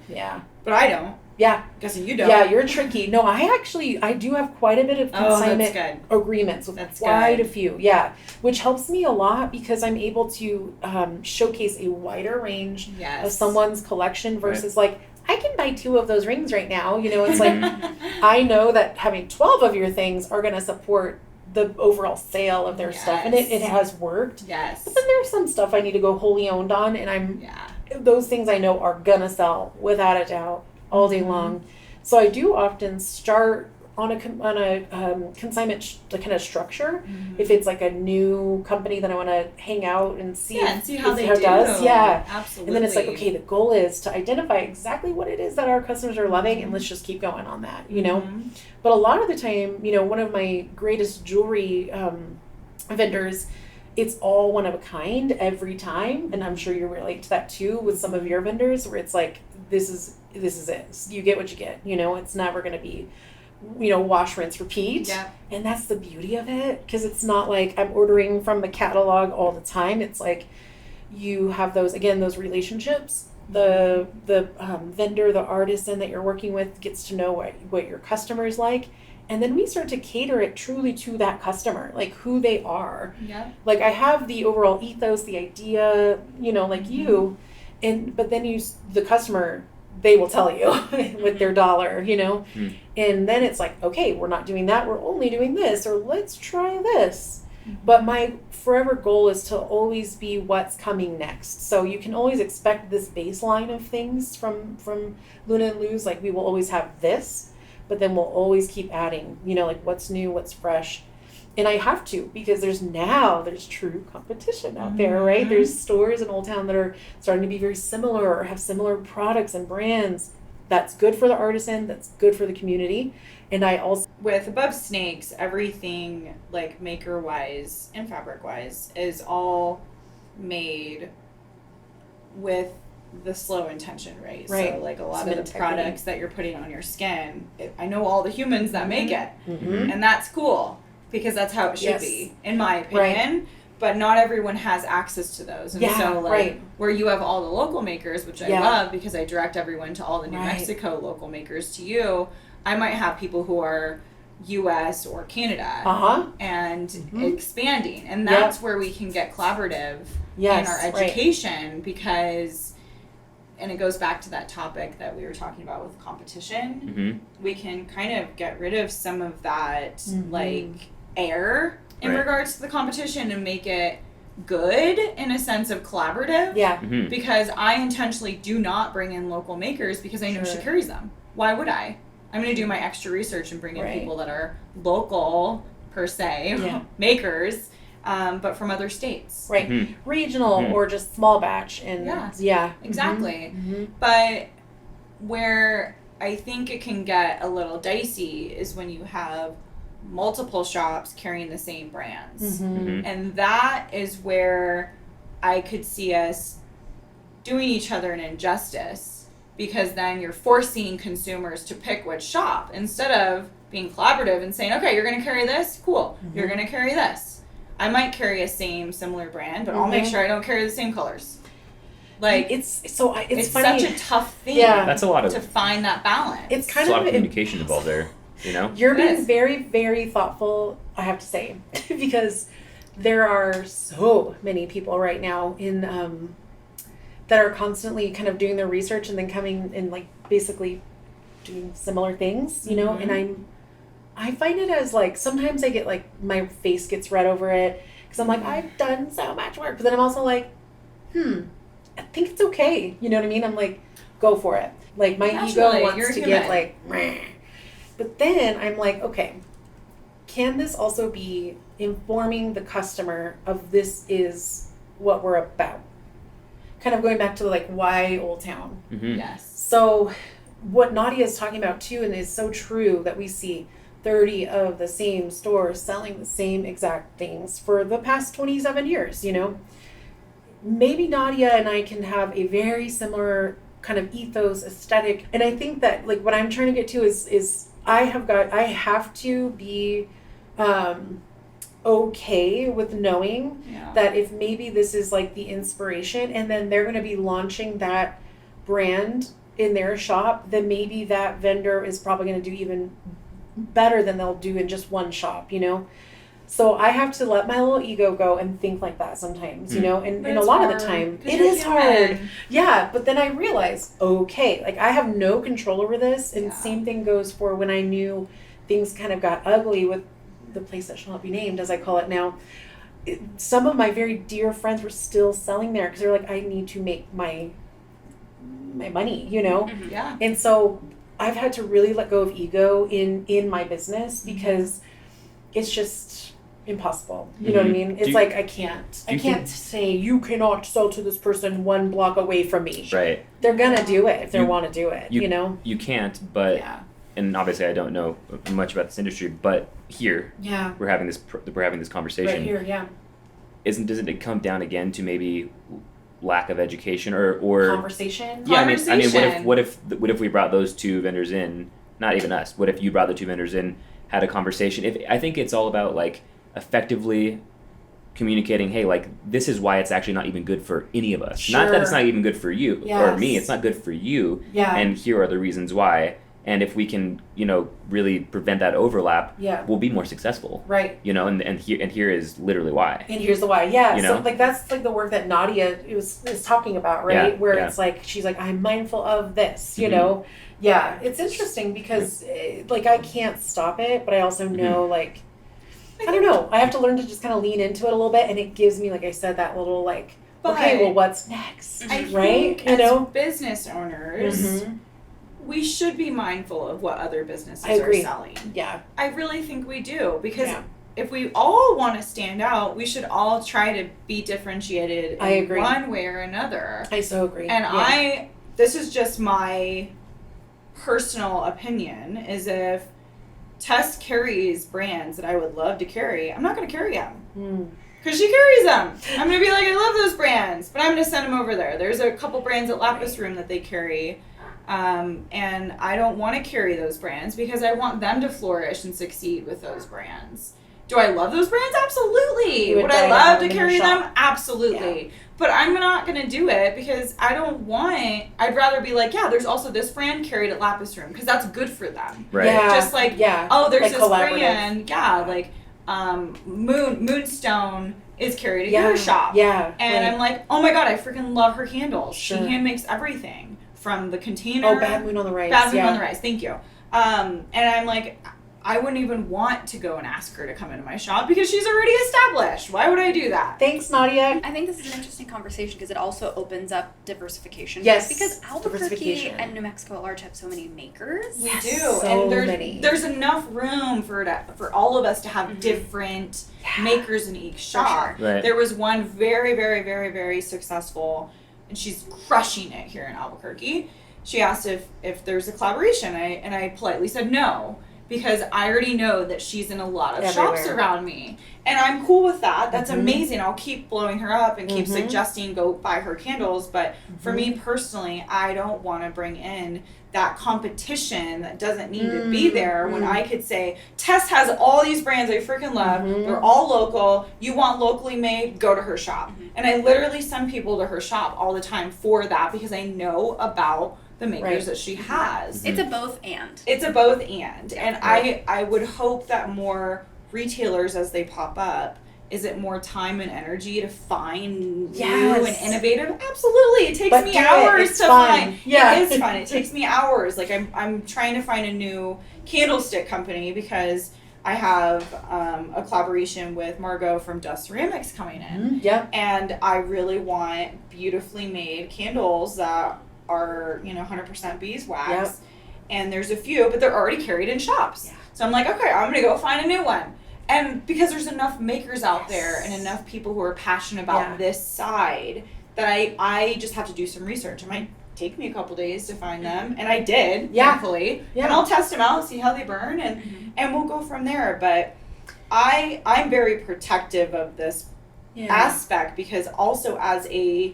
But I don't.
Yeah.
Guessing you don't.
Yeah, you're tricky. No, I do have quite a bit of consignment agreements with quite a few. Yeah, which helps me a lot because I'm able to showcase a wider range of someone's collection versus like, I can buy 2 of those rings right now. You know, it's like, I know that having 12 of your things are going to support the overall sale of their stuff, and it has worked.
Yes.
But then there's some stuff I need to go wholly owned on, and those things I know are going to sell without a doubt all day long. So I do often start on a consignment kind of structure. If it's like a new company that I want to hang out and see,
and see how they do.
Yeah,
absolutely.
And then it's like, okay, the goal is to identify exactly what it is that our customers are loving, and let's just keep going on that, you know. But a lot of the time, you know, one of my greatest jewelry vendors, it's all one of a kind every time, and I'm sure you relate to that too with some of your vendors, where it's like, this is it. You get what you get. You know, it's never going to be, you know, wash, rinse, repeat.
Yeah.
And that's the beauty of it, because it's not like I'm ordering from the catalog all the time. It's like you have those relationships. The vendor, the artisan that you're working with gets to know what your customers like. And then we start to cater it truly to that customer, like who they are.
Yeah.
Like I have the overall ethos, the idea, you know, like you, but then the customer, they will tell you with their dollar, you know, and then it's like, okay, we're not doing that. We're only doing this, or let's try this. But my forever goal is to always be what's coming next. So you can always expect this baseline of things from Luna and Luz. Like we will always have this, but then we'll always keep adding, you know, like what's new, what's fresh. And I have to, because there's true competition out there, right? There's stores in Old Town that are starting to be very similar or have similar products and brands. That's good for the artisan. That's good for the community. And I also...
With Above Snakes, everything, like maker-wise and fabric-wise, is all made with the slow intention, right? So, like, a lot of the products that you're putting on your skin, I know all the humans that make it. And that's cool, because that's how it should be, in my opinion. But not everyone has access to those. And so, like, where you have all the local makers, which I love, because I direct everyone to all the New Mexico local makers to you, I might have people who are U.S. or Canada and expanding. And that's where we can get collaborative in our education, because... And it goes back to that topic that we were talking about with competition. We can kind of get rid of some of that, like, air in regards to the competition and make it good in a sense of collaborative. Because I intentionally do not bring in local makers because I know she carries them. Why would I? I'm going to do my extra research and bring in people that are local, per se, makers, but from other states.
Regional or just small batch. And
exactly. But where I think it can get a little dicey is when you have multiple shops carrying the same brands. And that is where I could see us doing each other an injustice, because then you're forcing consumers to pick which shop instead of being collaborative and saying, okay, you're going to carry this? Cool. You're going to carry this. I might carry a similar brand, but I'll make sure I don't carry the same colors. Like, it's funny. Such a tough thing
that's a lot of,
to find that balance.
It's kind
of a lot of communication involved there, you know?
You're being very, very thoughtful, I have to say, because there are so many people right now in that are constantly kind of doing their research and then coming and like basically doing similar things, you know, and I find it as like, sometimes I get like, my face gets red over it because I'm like, I've done so much work, but then I'm also like, I think it's okay. You know what I mean? I'm like, go for it. Like my ego wants to get like, meh. But then I'm like, okay, can this also be informing the customer of this is what we're about? Kind of going back to like, why Old Town?
Yes.
So what Nadia is talking about too, and is so true, that we see 30 of the same stores selling the same exact things for the past 27 years, you know? Maybe Nadia and I can have a very similar kind of ethos, aesthetic. And I think that like what I'm trying to get to is I have to be okay with knowing that if maybe this is like the inspiration, and then they're going to be launching that brand in their shop, then maybe that vendor is probably going to do even better than they'll do in just one shop, you know? So I have to let my little ego go and think like that sometimes, you know, and a lot of the time it is hard. Yeah. But then I realize, okay, like I have no control over this. And same thing goes for when I knew things kind of got ugly with the place that shall not be named, as I call it now. Some of my very dear friends were still selling there because they're like, I need to make my money, you know?
Mm-hmm. Yeah.
And so I've had to really let go of ego in my business because it's just impossible. You know what I mean? It's like I can't say you cannot sell to this person 1 block away from me.
Right.
They're gonna do it if they want to do it. You know?
You can't, but and obviously I don't know much about this industry, but here we're having this conversation.
Right here,
Doesn't it come down again to maybe lack of education or
conversation?
Yeah, I mean, what if we brought those 2 vendors in? Not even us. What if you brought the 2 vendors in, had a conversation? I think it's all about like effectively communicating, hey, like this is why it's actually not even good for any of us. Not that it's not even good for you or me. It's not good for you. Yeah. And here are the reasons why. And if we can, you know, really prevent that overlap, we'll be more successful. Right. You know, and here is literally why.
And here's the why. Yeah.
You
so
know?
like that's like the work that Nadia is talking about, right?
Yeah,
Where it's like she's like, I'm mindful of this, you know? Yeah. It's interesting because like I can't stop it, but I also know like I don't know. I have to learn to just kind of lean into it a little bit, and it gives me, like I said, that little like, okay, well, what's next?
I
right?
think as business owners, we should be mindful of what other businesses are selling. Yeah, I really think we do because if we all want to stand out, we should all try to be differentiated in one way or another.
I so agree.
And this is just my personal opinion, is if Tess carries brands that I would love to carry, I'm not going to carry them. Because she carries them. I'm going to be like, I love those brands, but I'm going to send them over there. There's a couple brands at Lapis Room that they carry, and I don't want to carry those brands because I want them to flourish and succeed with those brands. Do I love those brands? Absolutely. Would I love to carry them? Absolutely. Yeah. But I'm not going to do it because I'd rather be like, there's also this brand carried at Lapis Room because that's good for them. Right. Yeah. Just like, oh, there's like this brand. Yeah. Like, Moonstone is carried at your shop. Yeah. And I'm like, oh my God, I freaking love her candles. Sure. She hand makes everything from the container.
Oh, Bad Moon on the Rice.
Bad Moon on the Rice. Thank you. And I'm like, I wouldn't even want to go and ask her to come into my shop because she's already established. Why would I do that?
Thanks, Nadia.
I think this is an interesting conversation because it also opens up diversification.
Yes.
Because Albuquerque and New Mexico at large have so many makers.
We do. So and there's enough room for all of us to have different makers in each shop. Sure. Right. There was one very, very, very, very successful, and she's crushing it here in Albuquerque. She asked if there's a collaboration, and I politely said no. Because I already know that she's in a lot of shops around me. And I'm cool with that. That's amazing. I'll keep blowing her up and keep suggesting go buy her candles. But for me personally, I don't want to bring in that competition that doesn't need to be there when I could say, Tess has all these brands I freaking love. They're all local. You want locally made? Go to her shop. And I literally send people to her shop all the time for that because I know about the makers that she has.
It's a both and.
It's a both and. And I would hope that more retailers as they pop up, is it more time and energy to find new and innovative? Absolutely. It takes me hours to find. Yeah. It is fun. It takes me hours. Like I'm trying to find a new candlestick company because I have a collaboration with Margot from Dust Ceramics coming in. And I really want beautifully made candles that are 100% beeswax, and there's a few, but they're already carried in shops. So I'm like, okay, I'm gonna go find a new one, and because there's enough makers out there and enough people who are passionate about this side that I just have to do some research. It might take me a couple days to find them, and I did, thankfully. And I'll test them out, see how they burn, and we'll go from there. But I'm very protective of this aspect because also as a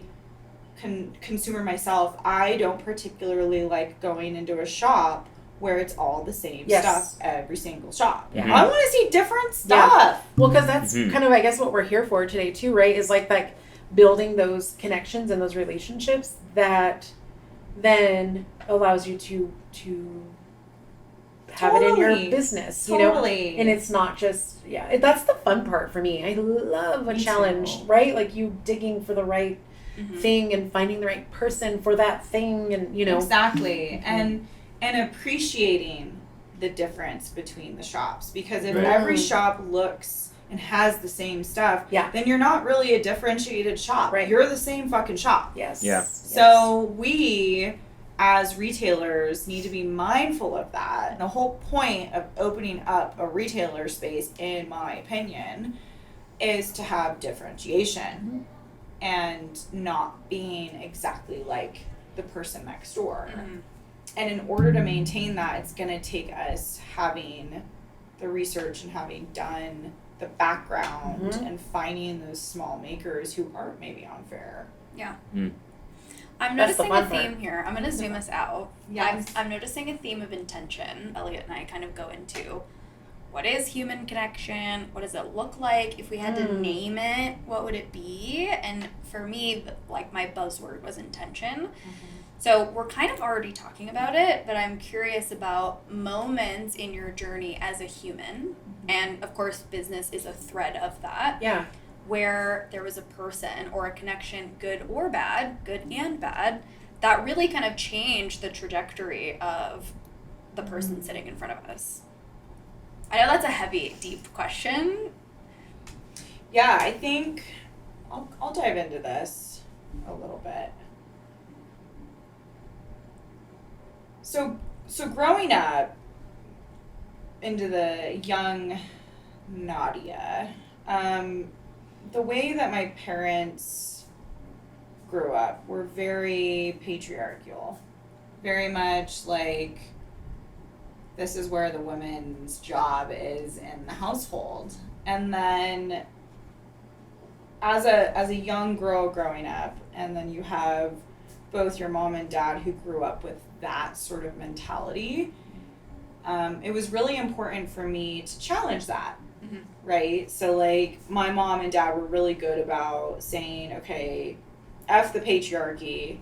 consumer myself, I don't particularly like going into a shop where it's all the same stuff every single shop. I want to see different stuff.
Well, because that's kind of, I guess, what we're here for today too, right? Is like building those connections and those relationships that then allows you to have it in your business, you know?
Totally.
And it's not just, that's the fun part for me. I love a challenge, right? Like you digging for the right thing and finding the right person for that thing, and, you know.
Exactly. And appreciating the difference between the shops, because if every shop looks and has the same stuff, then you're not really a differentiated shop.
Right.
You're the same fucking shop.
Yes.
Yeah.
So we, as retailers, need to be mindful of that. And the whole point of opening up a retailer space, in my opinion, is to have differentiation and not being exactly like the person next door. And in order to maintain that, it's going to take us having the research and having done the background and finding those small makers who aren't maybe unfair.
Yeah.
That's
I'm noticing
the
a
fun
theme
part.
here. I'm going to zoom us out.
Yes.
I'm noticing a theme of intention. Elliot and I kind of go into what is human connection? What does it look like? If we had to name it, what would it be? And for me, like, my buzzword was intention. So we're kind of already talking about it, but I'm curious about moments in your journey as a human. And of course, business is a thread of that.
Yeah.
Where there was a person or a connection, good or bad, good and bad, that really kind of changed the trajectory of the person sitting in front of us. I know that's a heavy, deep question.
Yeah, I think I'll dive into this a little bit. So growing up into the young Nadia, the way that my parents grew up were very patriarchal, very much like, this is where the woman's job is in the household. And then as a young girl growing up, and then you have both your mom and dad who grew up with that sort of mentality, it was really important for me to challenge that. Right? So, like, my mom and dad were really good about saying, okay, F the patriarchy,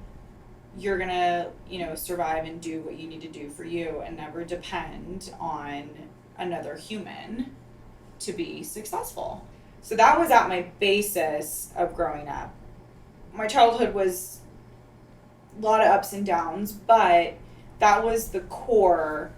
you're gonna, survive and do what you need to do for you and never depend on another human to be successful. So that was at my basis of growing up. My childhood was a lot of ups and downs, but that was the core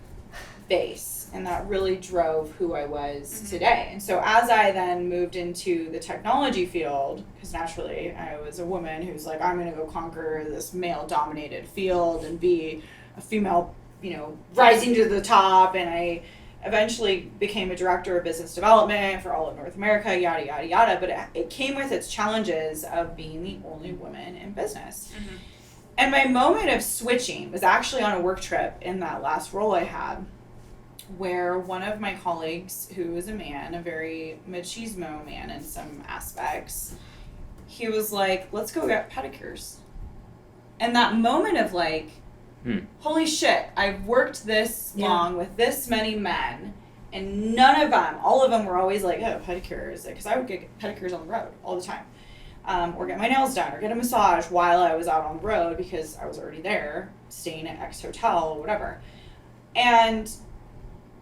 base, and that really drove who I was today. And so as I then moved into the technology field, because naturally I was a woman who's like, I'm going to go conquer this male-dominated field and be a female, rising to the top, and I eventually became a director of business development for all of North America, yada, yada, yada, but it came with its challenges of being the only woman in business. And my moment of switching was actually on a work trip in that last role I had, where one of my colleagues, who was a man, a very machismo man in some aspects, he was like, let's go get pedicures. And that moment of like, holy shit, I've worked this long with this many men, and none of them, all of them were always like, oh, pedicures, because I would get pedicures on the road all the time. Or get my nails done, or get a massage while I was out on the road, because I was already there, staying at X hotel, whatever. And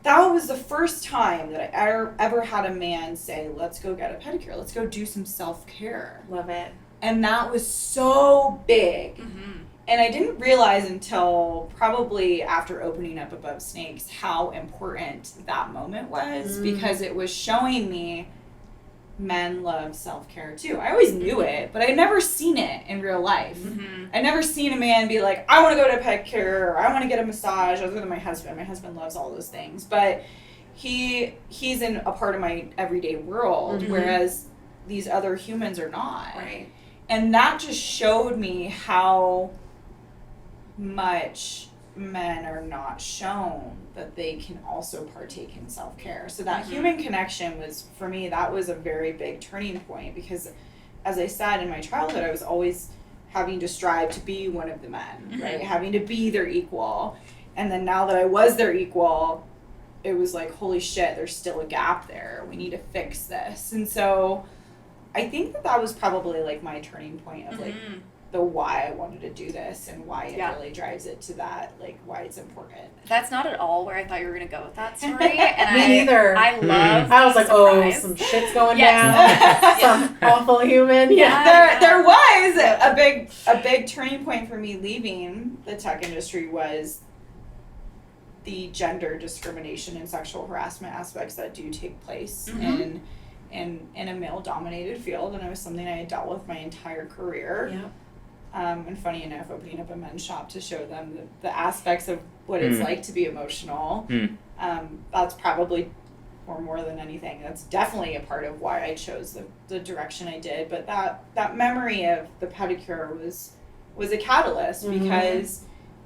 that was the first time that I ever had a man say, let's go get a pedicure, let's go do some self-care.
Love it.
And that was so big. And I didn't realize until probably after opening up Above Snakes how important that moment was, because it was showing me men love self-care too. I always knew it, but I'd never seen it in real life. I'd never seen a man be like, I want to go to a pedicure, or I want to get a massage, other than my husband. My husband loves all those things, but he's in a part of my everyday world, whereas these other humans are not.
Right.
And that just showed me how much men are not shown that they can also partake in self-care. So that human connection was, for me, that was a very big turning point, because as I said, in my childhood, I was always having to strive to be one of the men, right? Having to be their equal. And then now that I was their equal, it was like, holy shit, there's still a gap there. We need to fix this. And so I think that was probably like my turning point of like why I wanted to do this and why it
Yeah.
really drives it to that, like, why it's important.
That's not at all where I thought you were going to go with that story. And
Me neither.
I love
I was like, oh,
surprised.
some shit's going
Yes.
down. Some awful human.
Yeah.
There was a big turning point for me leaving the tech industry was the gender discrimination and sexual harassment aspects that do take place in a male dominated field, and it was something I had dealt with my entire career.
Yeah.
And funny enough, opening up a men's shop to show them the aspects of what it's like to be emotional. That's probably, or more than anything, that's definitely a part of why I chose the direction I did. But that memory of the pedicure was a catalyst because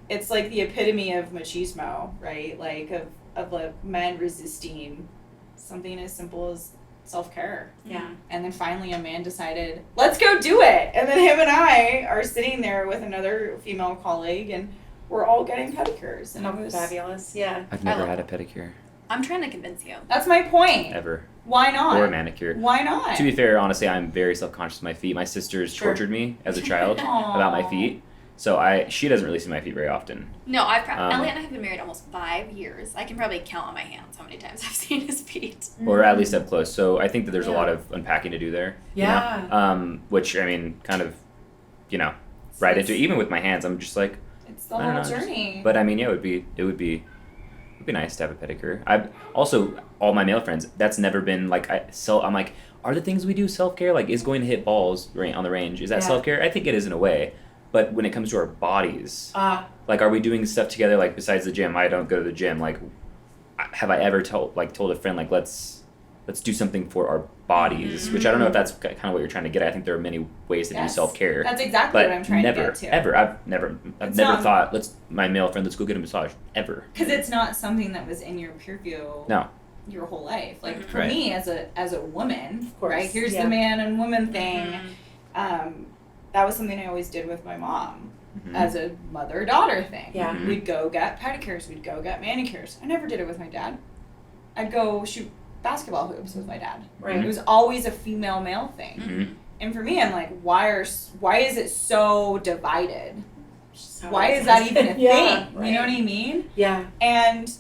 it's like the epitome of machismo, right? Like of like men resisting something as simple as self-care.
Yeah.
And then finally a man decided, let's go do it. And then him and I are sitting there with another female colleague and we're all getting pedicures. And it was
Fabulous. Yeah.
I've never had a pedicure.
I'm trying to convince you.
That's my point.
Ever.
Why not?
Or a manicure.
Why not?
To be fair, honestly, I'm very self-conscious of my feet. My sisters tortured me as a child about my feet. So she doesn't really see my feet very often.
No, Elliot and I have been married almost 5 years. I can probably count on my hands how many times I've seen his feet.
Or at least up close. So I think that there's a lot of unpacking to do there.
Yeah.
You know? Which, I mean, kind of, right into it. Even with my hands, I'm just like,
It's the
I don't
whole
know,
journey.
But I mean, yeah, it would be nice to have a pedicure. I've also, all my male friends, that's never been like, I'm like, are the things we do self-care? Like, is going to hit balls on the range, is that self-care? I think it is in a way. But when it comes to our bodies, like, are we doing stuff together? Like, besides the gym, I don't go to the gym. Like, have I ever told a friend, like, let's do something for our bodies? Which I don't know if that's kind of what you're trying to get at. I think there are many ways to do self-care.
That's exactly what I'm trying to get to.
I've never thought, my male friend, let's go get a massage. Ever.
Because it's not something that was in your purview.
No.
Your whole life. Like, for
Right.
me as a woman,
Of course.
right? Here's the man and woman thing. That was something I always did with my mom as a mother-daughter thing.
Yeah.
We'd go get pedicures. We'd go get manicures. I never did it with my dad. I'd go shoot basketball hoops with my dad.
Right.
It was always a female-male thing. And for me, I'm like, why is it so divided? Why is that even a thing?
Right.
You know what I mean?
Yeah.
And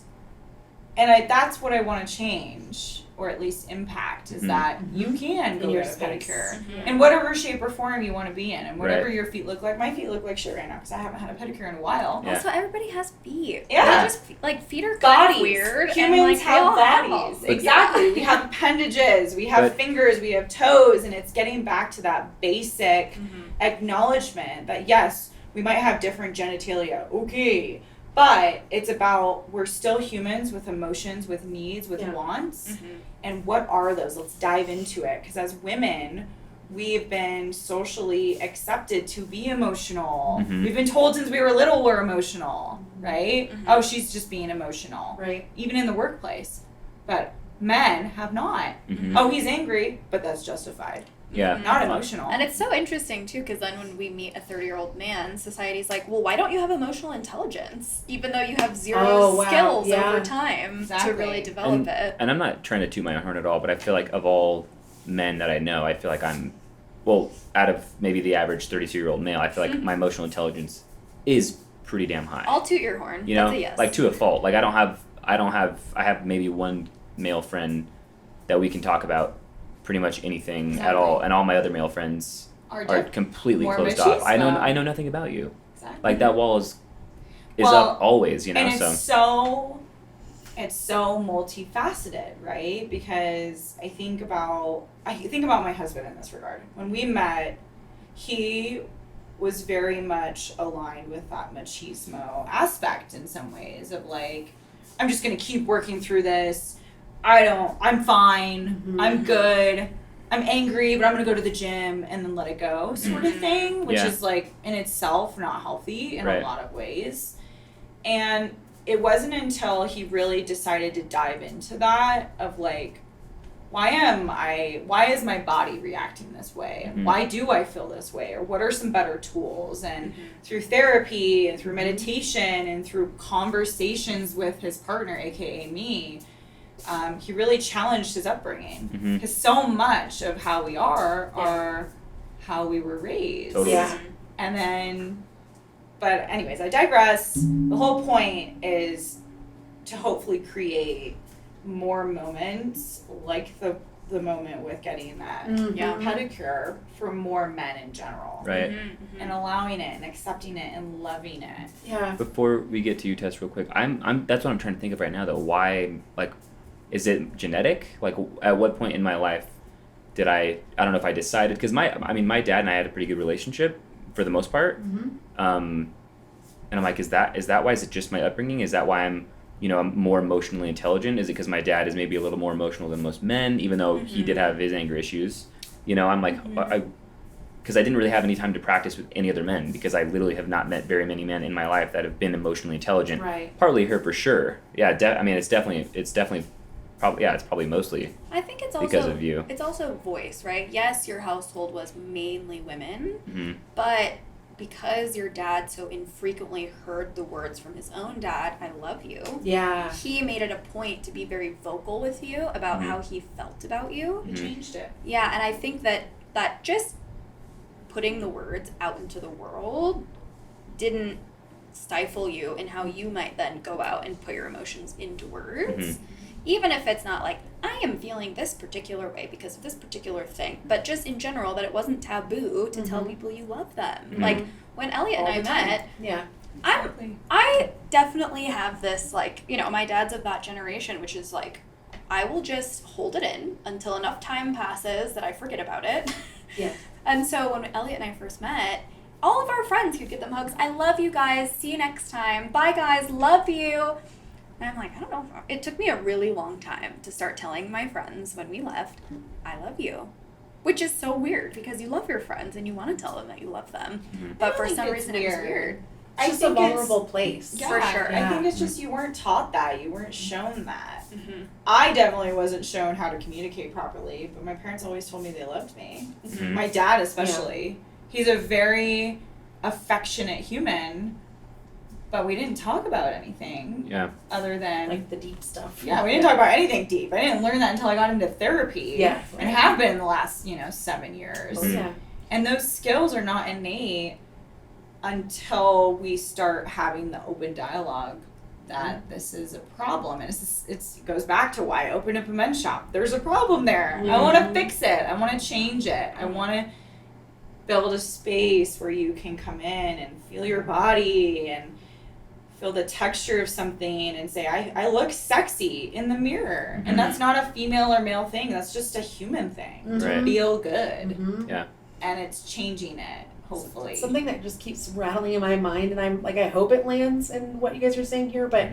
that's what I want to change, or at least impact, is that you can go
In your
get a
space.
pedicure in whatever shape or form you want to be in, and whatever
Right.
your feet look like. My feet look like shit right now because I haven't had a pedicure in a while.
Yeah.
Also, everybody has feet.
Yeah.
They're just, feet are kind
Bodies.
of weird.
Humans
and,
have
we all
bodies.
them.
Exactly. We have appendages. We have
But-
fingers. We have toes, and it's getting back to that basic acknowledgement that yes, we might have different genitalia. Okay. But it's about, we're still humans with emotions, with needs, with wants. And what are those? Let's dive into it. Because as women, we've been socially accepted to be emotional. We've been told since we were little we're emotional, right? Oh, she's just being emotional.
Right.
Even in the workplace. But men have not. Oh, he's angry, but that's justified.
Yeah.
Not emotional.
And it's so interesting, too, because then when we meet a 30-year-old man, society's like, well, why don't you have emotional intelligence? Even though you have zero skills over time to really develop it.
And I'm not trying to toot my own horn at all, but I feel like of all men that I know, I feel like I'm, out of maybe the average 32-year-old male, I feel like my emotional intelligence is pretty damn high.
I'll toot your horn.
You know,
That's a yes.
like to a fault. Like I have maybe one male friend that we can talk about pretty much anything at all, and all my other male friends are completely
more
closed
machismo.
off. I know nothing about you.
Exactly.
Like that wall is
Well,
up always, you know.
And it's so multifaceted, right? Because I think about my husband in this regard. When we met, he was very much aligned with that machismo aspect in some ways of like, I'm just gonna keep working through this. I'm fine. I'm good. I'm angry, but I'm gonna go to the gym and then let it go, sort of thing, which is like in itself not healthy in a lot of ways. And it wasn't until he really decided to dive into that of like, why is my body reacting this way? And why do I feel this way? Or what are some better tools? And through therapy and through meditation and through conversations with his partner, aka me, he really challenged his upbringing. Because so much of how we are how we were raised.
Totally.
Yeah.
And then, but anyways, I digress. The whole point is to hopefully create more moments like the moment with getting that
Yeah.
pedicure for more men in general.
Right.
And allowing it and accepting it and loving it.
Yeah.
Before we get to you, Tess, real quick, I'm that's what I'm trying to think of right now, though. Why, like, is it genetic? Like, at what point in my life did I don't know if I decided, because my dad and I had a pretty good relationship for the most part. And I'm like, is that why? Is it just my upbringing? Is that why I'm more emotionally intelligent? Is it because my dad is maybe a little more emotional than most men, even though he did have his anger issues? I'm like, because I didn't really have any time to practice with any other men, because I literally have not met very many men in my life that have been emotionally intelligent.
Right.
Partly her for sure. Yeah, it's definitely probably, it's probably mostly
I think it's also
because of you.
It's also voice, right? Yes, your household was mainly women,
Mm-hmm.
but because your dad so infrequently heard the words from his own dad, "I love you,"
Yeah.
he made it a point to be very vocal with you about how he felt about you.
It changed it.
Yeah, and I think that just putting the words out into the world didn't stifle you in how you might then go out and put your emotions into words. Even if it's not like, I am feeling this particular way because of this particular thing, but just in general, that it wasn't taboo to tell people you love them. Like, when Elliot
All
and I
the time.
met,
Yeah.
I definitely have this, like, my dad's of that generation, which is like, I will just hold it in until enough time passes that I forget about it.
Yeah.
And so when Elliot and I first met, all of our friends could get them hugs. "I love you guys. See you next time. Bye, guys. Love you." And I'm like, I don't know. It took me a really long time to start telling my friends when we left, "I love you." Which is so weird, because you love your friends and you want to tell them that you love them. But for some reason it was weird.
It's just a vulnerable place.
Yeah,
For sure.
I think it's just you weren't taught that. You weren't shown that. I definitely wasn't shown how to communicate properly, but my parents always told me they loved me. My dad especially. He's a very affectionate human, but we didn't talk about anything other than...
Like the deep stuff.
Yeah, we didn't talk about anything deep. I didn't learn that until I got into therapy.
Yeah.
And have been in the last, 7 years.
Yeah.
And those skills are not innate until we start having the open dialogue that this is a problem. And it goes back to why I opened up a men's shop. There's a problem there. I want to fix it. I want to change it. I want to build a space where you can come in and feel your body and feel the texture of something and say, I look sexy in the mirror. And that's not a female or male thing. That's just a human thing.
Right.
Feel good.
Yeah.
And it's changing it, hopefully.
It's something that just keeps rattling in my mind, and I'm like, I hope it lands in what you guys are saying here, but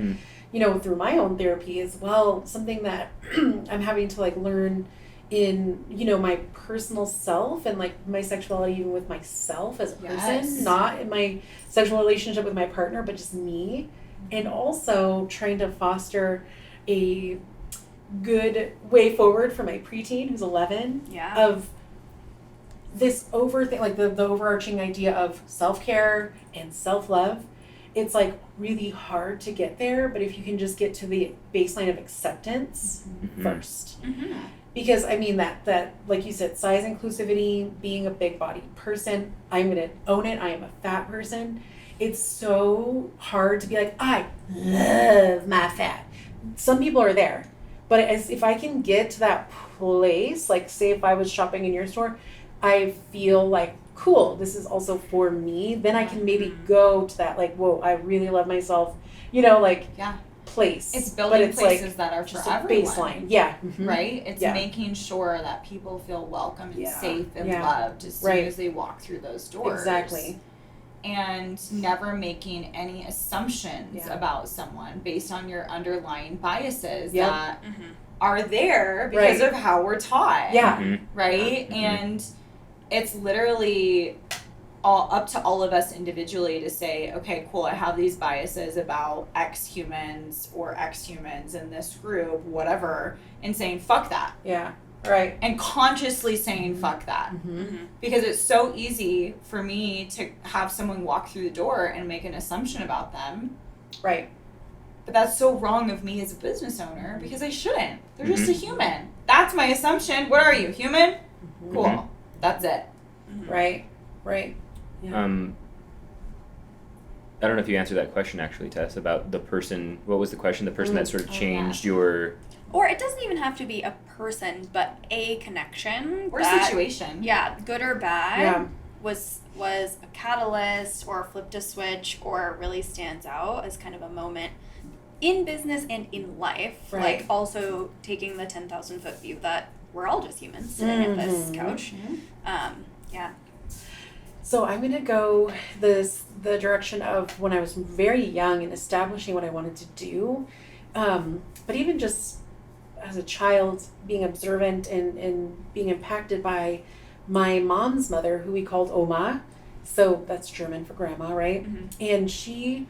through my own therapy as well, something that I'm having to like learn in my personal self and like my sexuality, even with myself as a person, not in my sexual relationship with my partner, but just me, and also trying to foster a good way forward for my preteen who's 11 of this like the overarching idea of self-care and self-love. It's like really hard to get there, but if you can just get to the baseline of acceptance first. Because I mean that like you said, size inclusivity, being a big bodied person, I'm gonna own it, I am a fat person. It's so hard to be like, I love my fat. Some people are there, but if I can get to that place, like say if I was shopping in your store, I feel like, cool, this is also for me, then I can maybe go to that like, whoa, I really love myself, place.
It's building places
like
that are
just
for
a
everyone.
baseline. Yeah.
Right? It's making sure that people feel welcome and safe and
Yeah.
loved as soon as they walk through those doors.
Exactly.
And never making any assumptions about someone based on your underlying biases that are there because of how we're taught.
Yeah.
Right? And it's literally all up to all of us individually to say, okay, cool, I have these biases about X humans or X humans in this group, whatever, and saying, fuck that.
Yeah. Right.
And consciously saying, fuck that. Because it's so easy for me to have someone walk through the door and make an assumption about them.
Right.
But that's so wrong of me as a business owner because I shouldn't. They're just a human. That's my assumption. What are you, human? Cool. That's it.
Right. Right. Yeah.
I don't know if you answered that question actually, Tess, about the person. What was the question? The person that sort of changed your.
Or it doesn't even have to be a person, but a connection
Or
that,
situation.
Yeah, good or bad,
Yeah.
was a catalyst or flipped a switch or really stands out as kind of a moment in business and in life.
Right.
Like also taking the 10,000 foot view that we're all just humans sitting at this couch. Yeah.
So I'm gonna go the direction of when I was very young and establishing what I wanted to do, but even just as a child being observant and being impacted by my mom's mother, who we called Oma, so that's German for grandma, right?
Mm-hmm.
And she,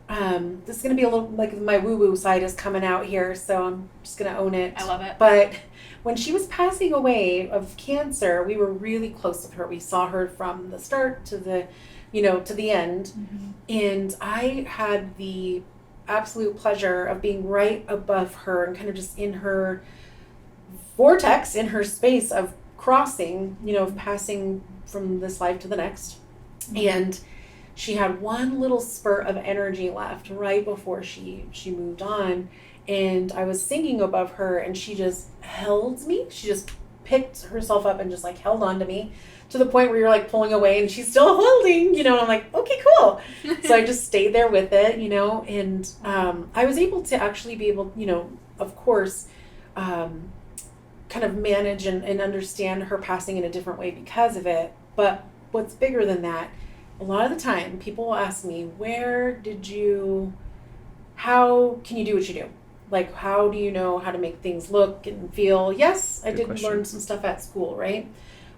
this is gonna be a little like my woo-woo side is coming out here, so I'm just gonna own it.
I love it.
But when she was passing away of cancer, we were really close with her. We saw her from the start to the, to the end.
Mm-hmm.
And I had the absolute pleasure of being right above her and kind of just in her vortex, in her space of crossing, of passing from this life to the next.
Mm-hmm.
And she had one little spurt of energy left right before she moved on. And I was singing above her and she just held me. She just picked herself up and just like held on to me to the point where you're like pulling away and she's still holding, and I'm like, okay, cool. So I just stayed there with it, and I was able to actually be able, of course, kind of manage and understand her passing in a different way because of it. But what's bigger than that, a lot of the time people will ask me, how can you do what you do? Like, how do you know how to make things look and feel? Yes, I did learn some stuff at school, right?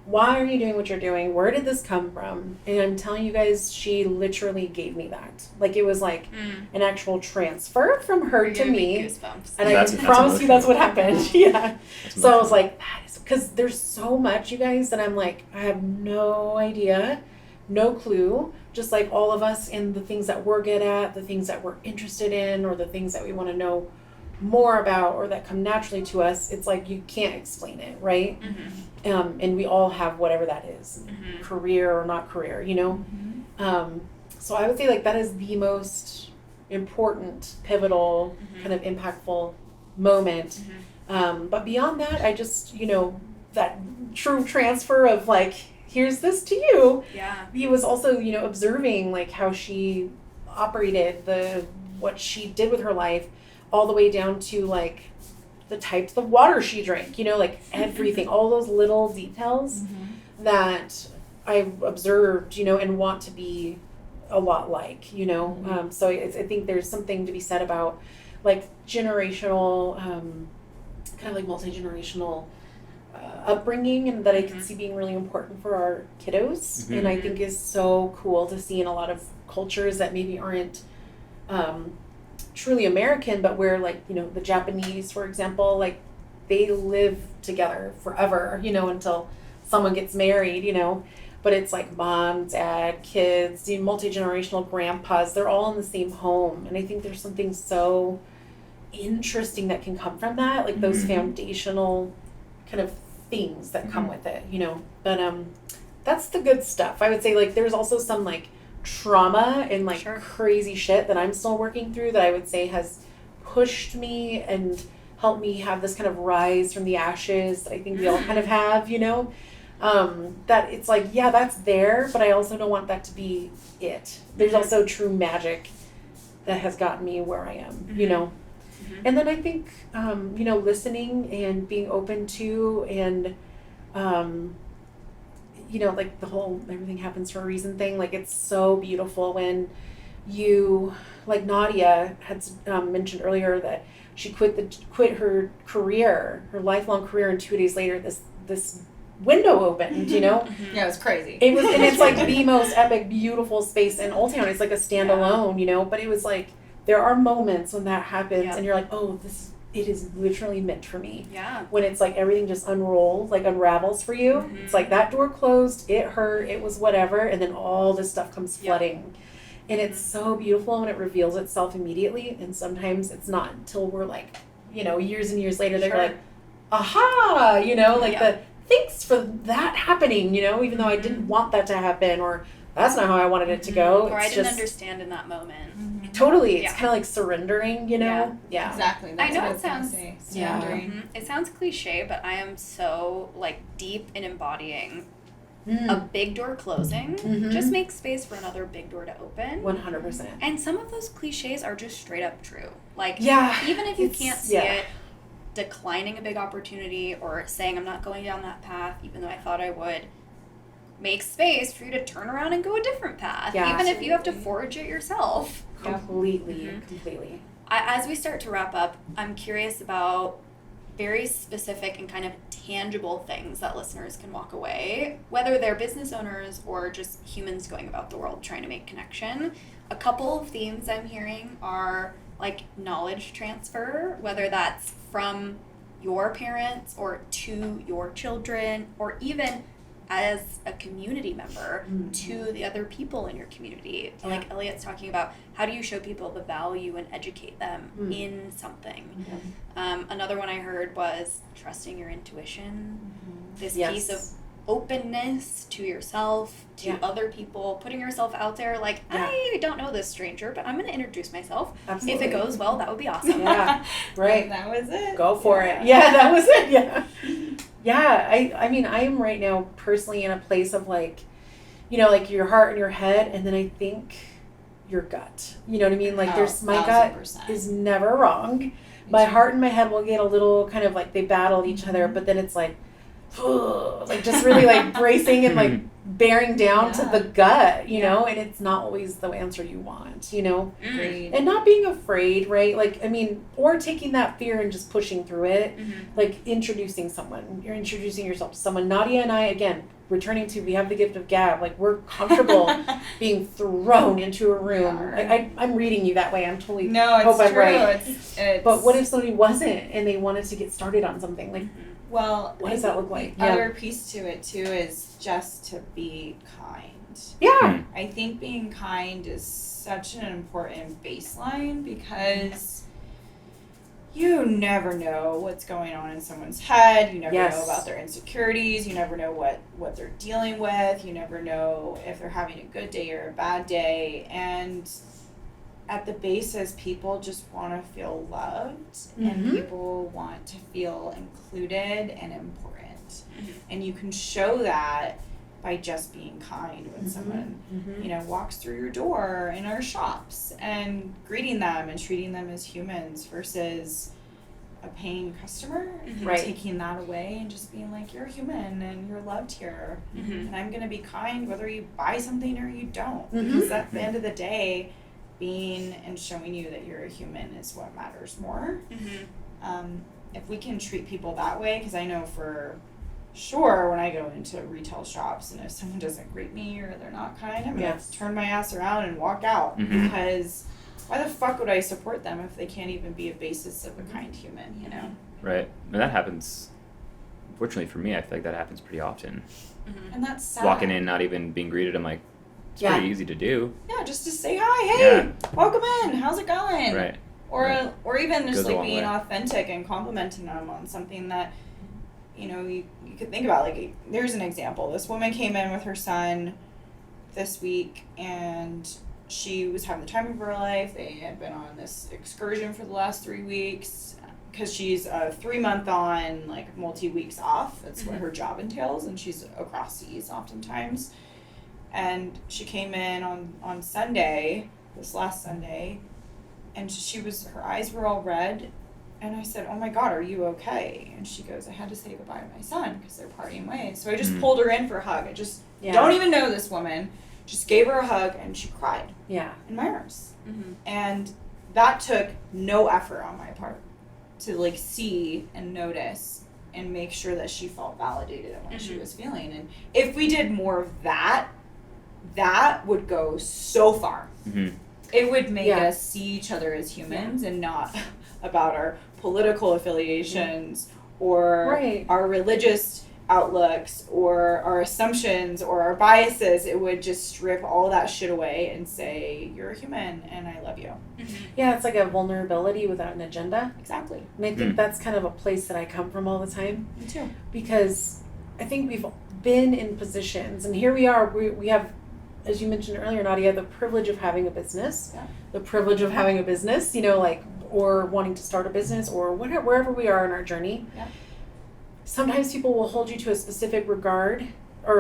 Why are you doing what you're doing? Where did this come from? And I'm telling you guys, she literally gave me that. Like, it was like an actual transfer from her to me.
Goosebumps.
And I can promise you that's what happened. Yeah. So I was like, that is, because there's so much, you guys, that I'm like, I have no idea, no clue. Just like all of us in the things that we're good at, the things that we're interested in, or the things that we want to know more about or that come naturally to us, it's like you can't explain it, right?
Mm-hmm.
And we all have whatever that is, career or not career, so I would say like that is the most important, pivotal, kind of impactful moment. But beyond that, I just, that true transfer of like, here's this to you.
Yeah.
He was also, observing like how she operated, what she did with her life, all the way down to like the types of water she drank, like everything, all those little details that I observed, and want to be a lot like, so I think there's something to be said about like generational, kind of like multi-generational upbringing, and that I can see being really important for our kiddos, and I think is so cool to see in a lot of cultures that maybe aren't truly American, but where like, the Japanese, for example, like they live together forever, until someone gets married, but it's like mom, dad, kids, multi-generational grandpas, they're all in the same home. And I think there's something so interesting that can come from that, like those foundational kind of things that come with it, but that's the good stuff. I would say like there's also some like trauma and like crazy shit that I'm still working through that I would say has pushed me and helped me have this kind of rise from the ashes that I think we all kind of have, that it's like, yeah, that's there, but I also don't want that to be it. There's also true magic that has gotten me where I am, And then I think, listening and being open to and, like the whole everything happens for a reason thing. Like it's so beautiful when you, like Nadia had mentioned earlier that she quit her career, her lifelong career, and 2 days later this window opened,
Yeah, it was crazy.
It was, and it's like the most epic, beautiful space in Old Town. It's like a standalone, but it was like there are moments when that happens, and you're like, oh, it is literally meant for me.
Yeah.
When it's like everything just unravels for you. It's like that door closed, it hurt, it was whatever, and then all this stuff comes flooding. And it's so beautiful when it reveals itself immediately, and sometimes it's not until we're like, years and years later, they're like, aha, thanks for that happening, even though I didn't want that to happen, or that's not how I wanted it to go.
Or
It's
I didn't
just,
understand in that moment.
Totally. It's
Yeah.
kind of like surrendering, you know? Yeah.
Exactly. That's
I know
what
it
was gonna
sounds-
say.
Yeah.
Surrendering.
It sounds cliche, but I am so like deep in embodying a
Mm.
big door closing.
Mhm.
Just make space for another big door to open.
100%.
And some of those cliches are just straight up true. Like,
Yeah.
even if you
It's-
can't see
yeah.
it, declining a big opportunity or saying I'm not going down that path, even though I thought I would, make space for you to turn around and go a different path.
Yeah.
Even if you have to
Absolutely.
forge it yourself.
Completely.
Mhm.
Completely.
As we start to wrap up, I'm curious about very specific and kind of tangible things that listeners can walk away, whether they're business owners or just humans going about the world trying to make connection. A couple of themes I'm hearing are like knowledge transfer, whether that's from your parents or to your children, or even as a community member to the other people in your community.
Yeah.
Like Elliot's talking about, how do you show people the value and educate them in something? Another one I heard was trusting your intuition. This
Yes.
piece of openness to yourself, to
Yeah.
other people, putting yourself out there like,
Yeah.
I don't know this stranger, but I'm going to introduce myself.
Absolutely.
If it goes well, that would be awesome.
Yeah. Right.
That was it.
Go for it. Yeah, that was it. Yeah. Yeah. I mean, I am right now personally in a place of like, you know, like your heart and your head, and then I think your gut. You know what I mean? Like there's my gut
1000%.
is never wrong. My heart and my head will get a little kind of like they battle each other, but then it's like, like just really like bracing and like bearing down to the gut, you know, and it's not always the answer you want, you know.
Agreed.
And not being afraid, right? Like, I mean, or taking that fear and just pushing through it. Like introducing someone. You're introducing yourself to someone. Nadia and I, again, returning to, we have the gift of gab. Like, we're comfortable being thrown into a room. I'm reading you that way. I'm totally
No, it's
hope I'm
true.
right.
It's
But what if somebody wasn't and they wanted to get started on something? Like,
well,
what does that look like?
The other piece to it too is just to be kind.
Yeah.
I think being kind is such an important baseline because you never know what's going on in someone's head. You never know about their insecurities. You never know what they're dealing with. You never know if they're having a good day or a bad day. And at the basis, people just want to feel loved and people want to feel included and important. And you can show that by just being kind when someone, you know, walks through your door in our shops and greeting them and treating them as humans versus a paying customer.
Right.
Taking that away and just being like, you're a human and you're loved here. And I'm going to be kind whether you buy something or you don't. Because at the end of the day, being and showing you that you're a human is what matters more. If we can treat people that way, because I know for sure when I go into retail shops and if someone doesn't greet me or they're not kind, I'm going to turn my ass around and walk out because why the fuck would I support them if they can't even be a basis of a kind human, you know?
Right. And that happens, fortunately for me, I feel like that happens pretty often.
And that's sad.
Walking in, not even being greeted, I'm like, it's pretty easy to do.
Yeah, just to say hi, hey, welcome in, how's it going?
Right.
Or even just
Goes a
like
long
being
way.
authentic and complimenting them on something that, you know, you could think about. Like, there's an example. This woman came in with her son this week and she was having the time of her life. They had been on this excursion for the last 3 weeks because she's a 3-month on, like, multi-weeks off. That's what her job entails, and she's across seas oftentimes. And she came in on Sunday, this last Sunday, and her eyes were all red. And I said, oh my God, are you okay? And she goes, I had to say goodbye to my son because they're parting ways. So I just pulled her in for a hug. I just don't even know this woman. Just gave her a hug and she cried.
Yeah.
In my arms. And that took no effort on my part to like see and notice and make sure that she felt validated in what she was feeling. And if we did more of that, that would go so far. It would make us see each other as humans and not about our political affiliations or our religious outlooks or our assumptions or our biases. It would just strip all that shit away and say, you're a human and I love you.
Yeah, it's like a vulnerability without an agenda.
Exactly.
And I think that's kind of a place that I come from all the time.
Me too.
Because I think we've been in positions, and here we are, we have as you mentioned earlier, Nadia, the privilege of having a business,
Yeah.
the privilege of having a business, you know, like, or wanting to start a business or whatever, wherever we are in our journey.
Yeah.
Sometimes people will hold you to a specific regard or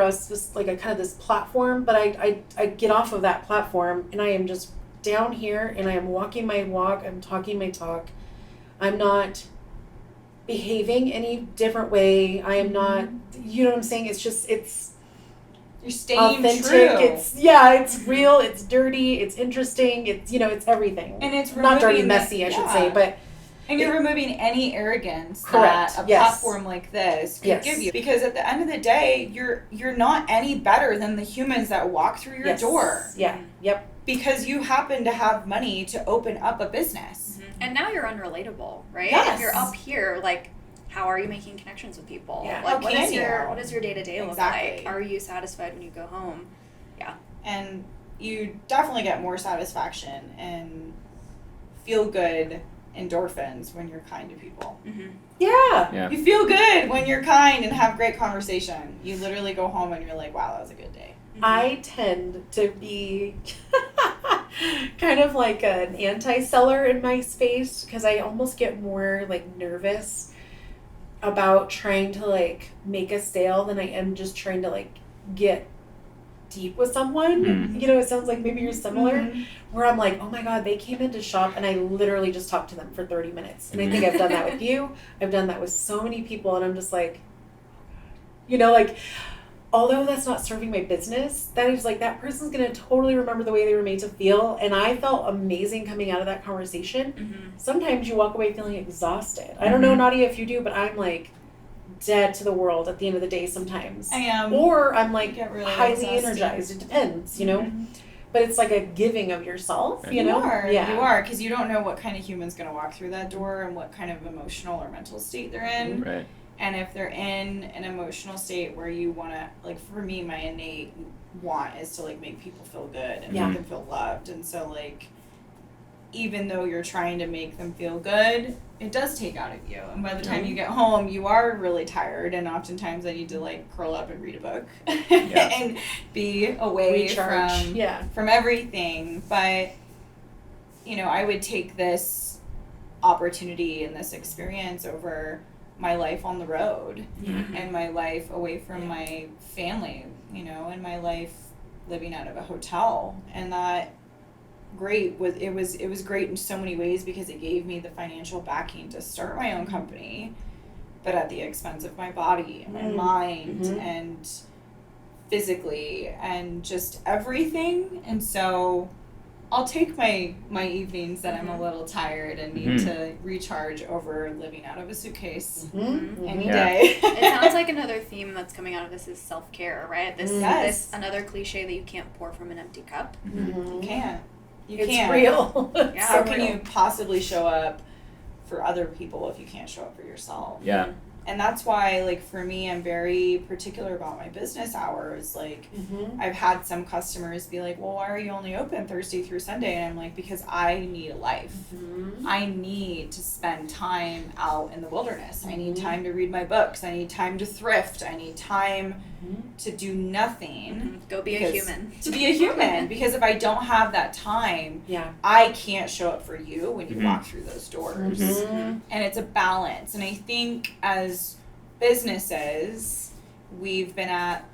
like a kind of this platform, but I get off of that platform and I am just down here and I am walking my walk, I'm talking my talk. I'm not behaving any different way. I am not, you know what I'm saying? It's just, it's
You're staying
authentic.
true.
It's real, it's dirty, it's interesting, it's, you know, it's everything.
And it's
not dirty,
removing
messy, I should say, but
and you're removing any arrogance
correct.
that a
Yes.
platform like this could
Yes.
give you. Because at the end of the day, you're not any better than the humans that walk through your
yes.
door.
Yeah. Yep.
Because you happen to have money to open up a business.
And now you're unrelatable, right?
Yes.
If you're up here, like, how are you making connections with people?
Yeah.
Like,
How
what
can
is your
you?
what does your day to day look
Exactly.
like? Are you satisfied when you go home?
And you definitely get more satisfaction and feel good endorphins when you're kind to people.
Mm-hmm.
Yeah.
Yeah.
You feel good when you're kind and have great conversation. You literally go home and you're like, wow, that was a good day.
I tend to be kind of like an anti-seller in my space because I almost get more like nervous about trying to like make a sale than I am just trying to like get deep with someone.
Mm.
You know, it sounds like maybe you're similar,
Mhm.
where I'm like, oh my God, they came in to shop and I literally just talked to them for 30 minutes. And I think I've done that with you. I've done that with so many people and I'm just like, you know, like, although that's not serving my business, that is like, that person's going to totally remember the way they were made to feel. And I felt amazing coming out of that conversation.
Mm-hmm.
Sometimes you walk away feeling exhausted. I don't know, Nadia, if you do, but I'm like dead to the world at the end of the day sometimes.
I am.
Or I'm like
get really
highly
exhausted.
energized. It depends, you know?
Mhm.
But it's like a giving of yourself, you know?
You are, because you don't know what kind of human's going to walk through that door and what kind of emotional or mental state they're in.
Right.
And if they're in an emotional state where you want to, like, for me, my innate want is to, like, make people feel good and
Yeah.
make them feel loved. And so, like, even though you're trying to make them feel good, it does take out of you. And by the time you get home, you are really tired. And oftentimes I need to, like, curl up and read a book and be away
Recharge.
from
Yeah.
from everything. But, you know, I would take this opportunity and this experience over my life on the road and my life away from my family, you know, and my life living out of a hotel. And that it was great in so many ways because it gave me the financial backing to start my own company, but at the expense of my body and my mind and physically and just everything. And so I'll take my evenings that I'm a little tired and need to recharge over living out of a suitcase any day.
It sounds like another theme that's coming out of this is self-care, right? This
Yes.
another cliche that you can't pour from an empty cup.
You can't. You
It's
can't.
real.
Yeah.
How can you possibly show up for other people if you can't show up for yourself?
Yeah.
And that's why, like, for me, I'm very particular about my business hours. Like, I've had some customers be like, well, why are you only open Thursday through Sunday? And I'm like, because I need a life. I need to spend time out in the wilderness. I need time to read my books. I need time to thrift. I need time to do nothing.
Go be a human.
To be a human. Because if I don't have that time,
Yeah.
I can't show up for you when you walk through those doors.
Mhm.
And it's a balance. And I think as businesses, we've been at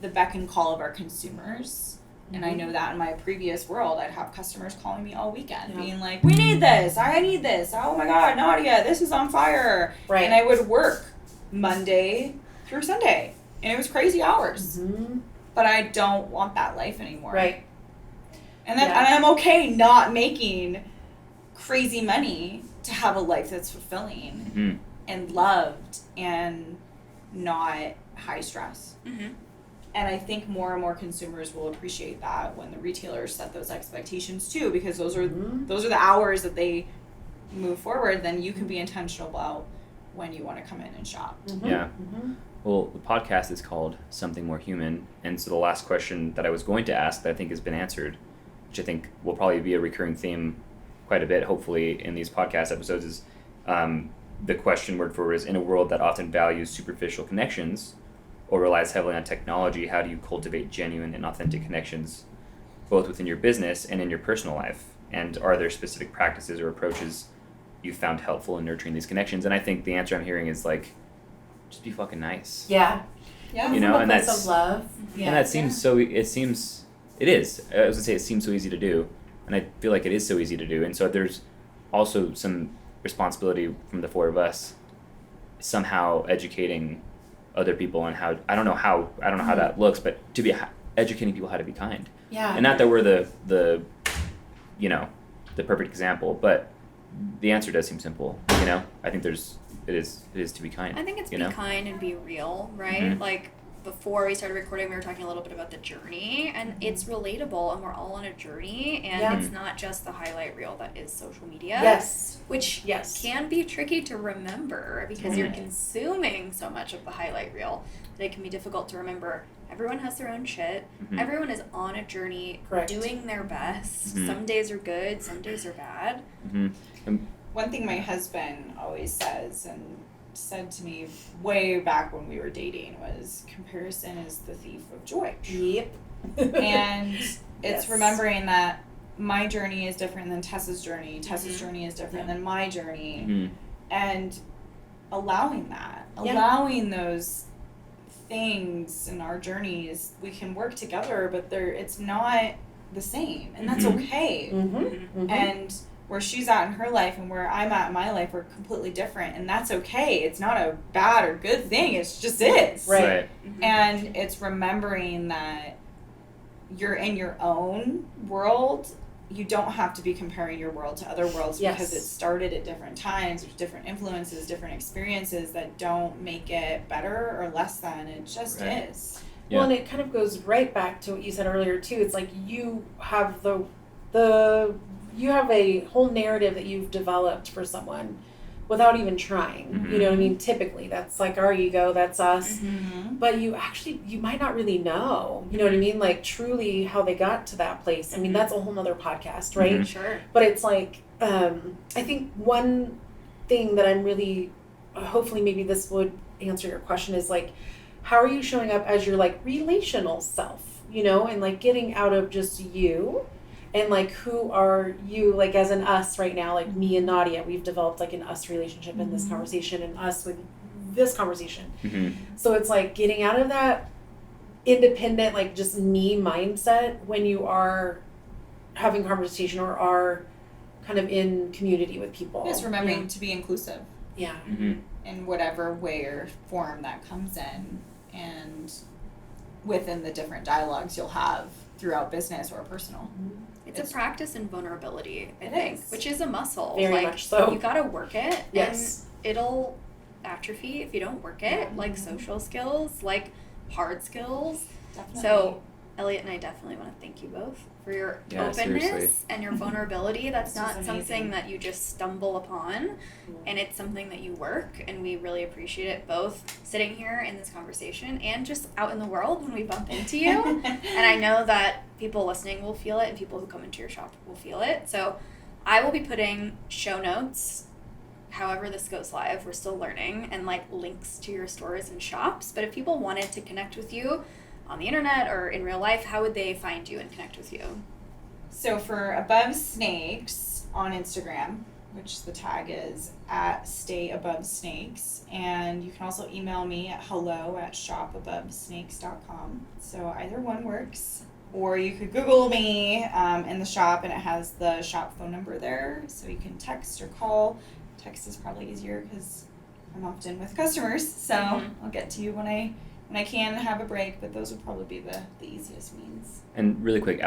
the beck and call of our consumers. And I know that in my previous world, I'd have customers calling me all weekend being like, we need this, I need this, oh my God, Nadia, this is on fire.
Right.
And I would work Monday through Sunday. And it was crazy hours. But I don't want that life anymore.
Right.
And then and I'm okay not making crazy money to have a life that's fulfilling and loved and not high stress. And I think more and more consumers will appreciate that when the retailers set those expectations too, because those are the hours that they move forward. Then you can be intentional about when you want to come in and shop.
Yeah. Well, the podcast is called Something More Human, and so the last question that I was going to ask that I think has been answered, which I think will probably be a recurring theme quite a bit, hopefully, in these podcast episodes, is the question word for it is, in a world that often values superficial connections or relies heavily on technology, how do you cultivate genuine and authentic connections both within your business and in your personal life? And are there specific practices or approaches you found helpful in nurturing these connections? And I think the answer I'm hearing is like, just be fucking nice.
Yeah.
Yeah.
You know,
From a
and
place
that's
of love.
Yeah.
and that seems it is. I was gonna say it seems so easy to do, and I feel like it is so easy to do. And so there's also some responsibility from the four of us, somehow educating other people on how. I don't know how that looks, but to be educating people how to be kind.
Yeah.
And not that we're the you know, the perfect example, but the answer does seem simple. You know, I think it is to be kind.
I think it's
you
be
know?
kind and be real, right?
Mhm.
Like before we started recording, we were talking a little bit about the journey, and it's relatable, and we're all on a journey, and
Yeah.
it's not just the highlight reel that is social media.
Yes.
Which
Yes.
can be tricky to remember because you're
Totally.
consuming so much of the highlight reel that it can be difficult to remember. Everyone has their own shit.
Mhm.
Everyone is on a journey,
Correct.
doing their best.
Mhm.
Some days are good, some days are bad.
Mm-hmm.
One thing my husband always says and said to me way back when we were dating was comparison is the thief of joy.
Yep.
And it's
Yes.
remembering that my journey is different than Tessa's journey. Tessa's
Mhm.
journey is different than my journey.
Mm-hmm.
And allowing that,
Yeah.
allowing those things in our journeys, we can work together, but it's not the same, and that's
Mhm.
okay.
Mm-hmm.
And where she's at in her life and where I'm at in my life are completely different, and that's okay. It's not a bad or good thing. It's just is.
Right.
And it's remembering that you're in your own world. You don't have to be comparing your world to other worlds
Yes.
because it started at different times, with different influences, different experiences that don't make it better or less than. It just
Right.
is.
Yeah.
Well, and it kind of goes right back to what you said earlier too. It's like you have you have a whole narrative that you've developed for someone without even trying.
Mhm.
You know what I mean? Typically, that's like our ego, that's us.
Mm-hmm.
But you might not really know. You know what I mean? Like truly how they got to that place. I mean, that's a whole nother podcast, right?
Mhm.
Sure.
But it's like, I think one thing that I'm really, hopefully maybe this would answer your question is like, how are you showing up as your like relational self, you know, and like getting out of just you and like who are you like as an us right now, like me and Nadia, we've developed like an us relationship in this conversation and us with this conversation.
Mm-hmm.
So it's like getting out of that independent, like just me mindset when you are having conversation or are kind of in community with people.
Just remembering to be inclusive
Yeah.
Mm-hmm.
in whatever way or form that comes in, and within the different dialogues you'll have throughout business or personal.
It's a practice in vulnerability, I
It
think,
is.
which is a muscle.
Very
like,
much so.
You gotta work it.
Yes.
And it'll atrophy if you don't work it, like social skills, like hard skills.
Definitely.
So, Elliot and I definitely want to thank you both for your
Yeah,
openness
seriously.
and your vulnerability. That's
This was
not
amazing.
something that you just stumble upon, and it's something that you work, and we really appreciate it both sitting here in this conversation and just out in the world when we bump into you. And I know that people listening will feel it and people who come into your shop will feel it. So I will be putting show notes, however this goes live, we're still learning, and like links to your stores and shops. But if people wanted to connect with you on the internet or in real life, how would they find you and connect with you?
So for Above Snakes on Instagram, which the tag is at Stay Above Snakes, and you can also email me at hello@shopabovesnakes.com. So either one works, or you could Google me in the shop, and it has the shop phone number there, so you can text or call. Text is probably easier because I'm often with customers, so I'll get to you when I can have a break, but those would probably be the easiest means.
And really quick,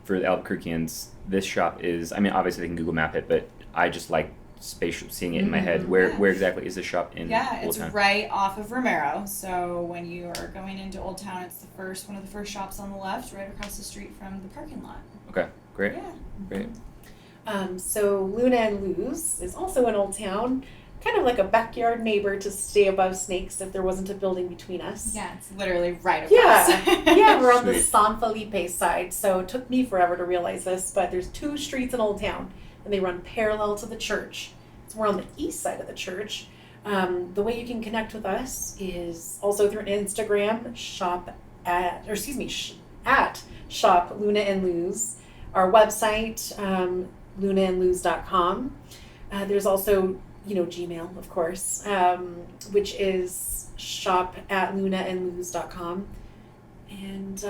for the Albuquerqueans, this shop is, I mean, obviously they can Google map it, but I just like spatial, seeing it in my head. Where
Yeah.
where exactly is the shop in Old
It's
Town?
right off of Romero. So when you are going into Old Town, it's one of the first shops on the left, right across the street from the parking lot.
Okay, great,
Yeah.
great.
So Luna and Luz is also in Old Town, kind of like a backyard neighbor to Stay Above Snakes if there wasn't a building between us.
Yeah, it's literally right across.
Yeah, we're on the
Sweet.
San Felipe side, so it took me forever to realize this, but there's 2 streets in Old Town, and they run parallel to the church. So we're on the east side of the church. The way you can connect with us is also through Instagram, at shop Luna and Luz. Our website, lunaandluz.com. There's also, Gmail, of course, which is shop@lunaandluz.com. And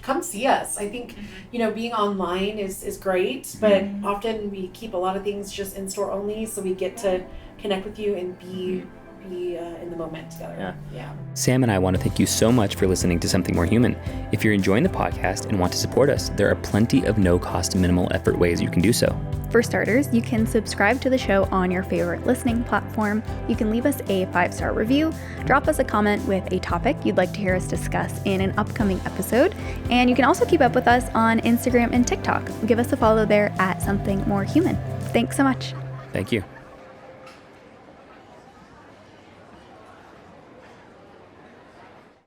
come see us. I think, being online is great, but often we keep a lot of things just in store only, so we get to connect with you and be in the moment together. Yeah.
Sam and I want to thank you so much for listening to Something More Human. If you're enjoying the podcast and want to support us, there are plenty of no-cost, minimal effort ways you can do so.
For starters, you can subscribe to the show on your favorite listening platform. You can leave us a 5-star review, drop us a comment with a topic you'd like to hear us discuss in an upcoming episode, and you can also keep up with us on Instagram and TikTok. Give us a follow there at Something More Human. Thanks so much.
Thank you.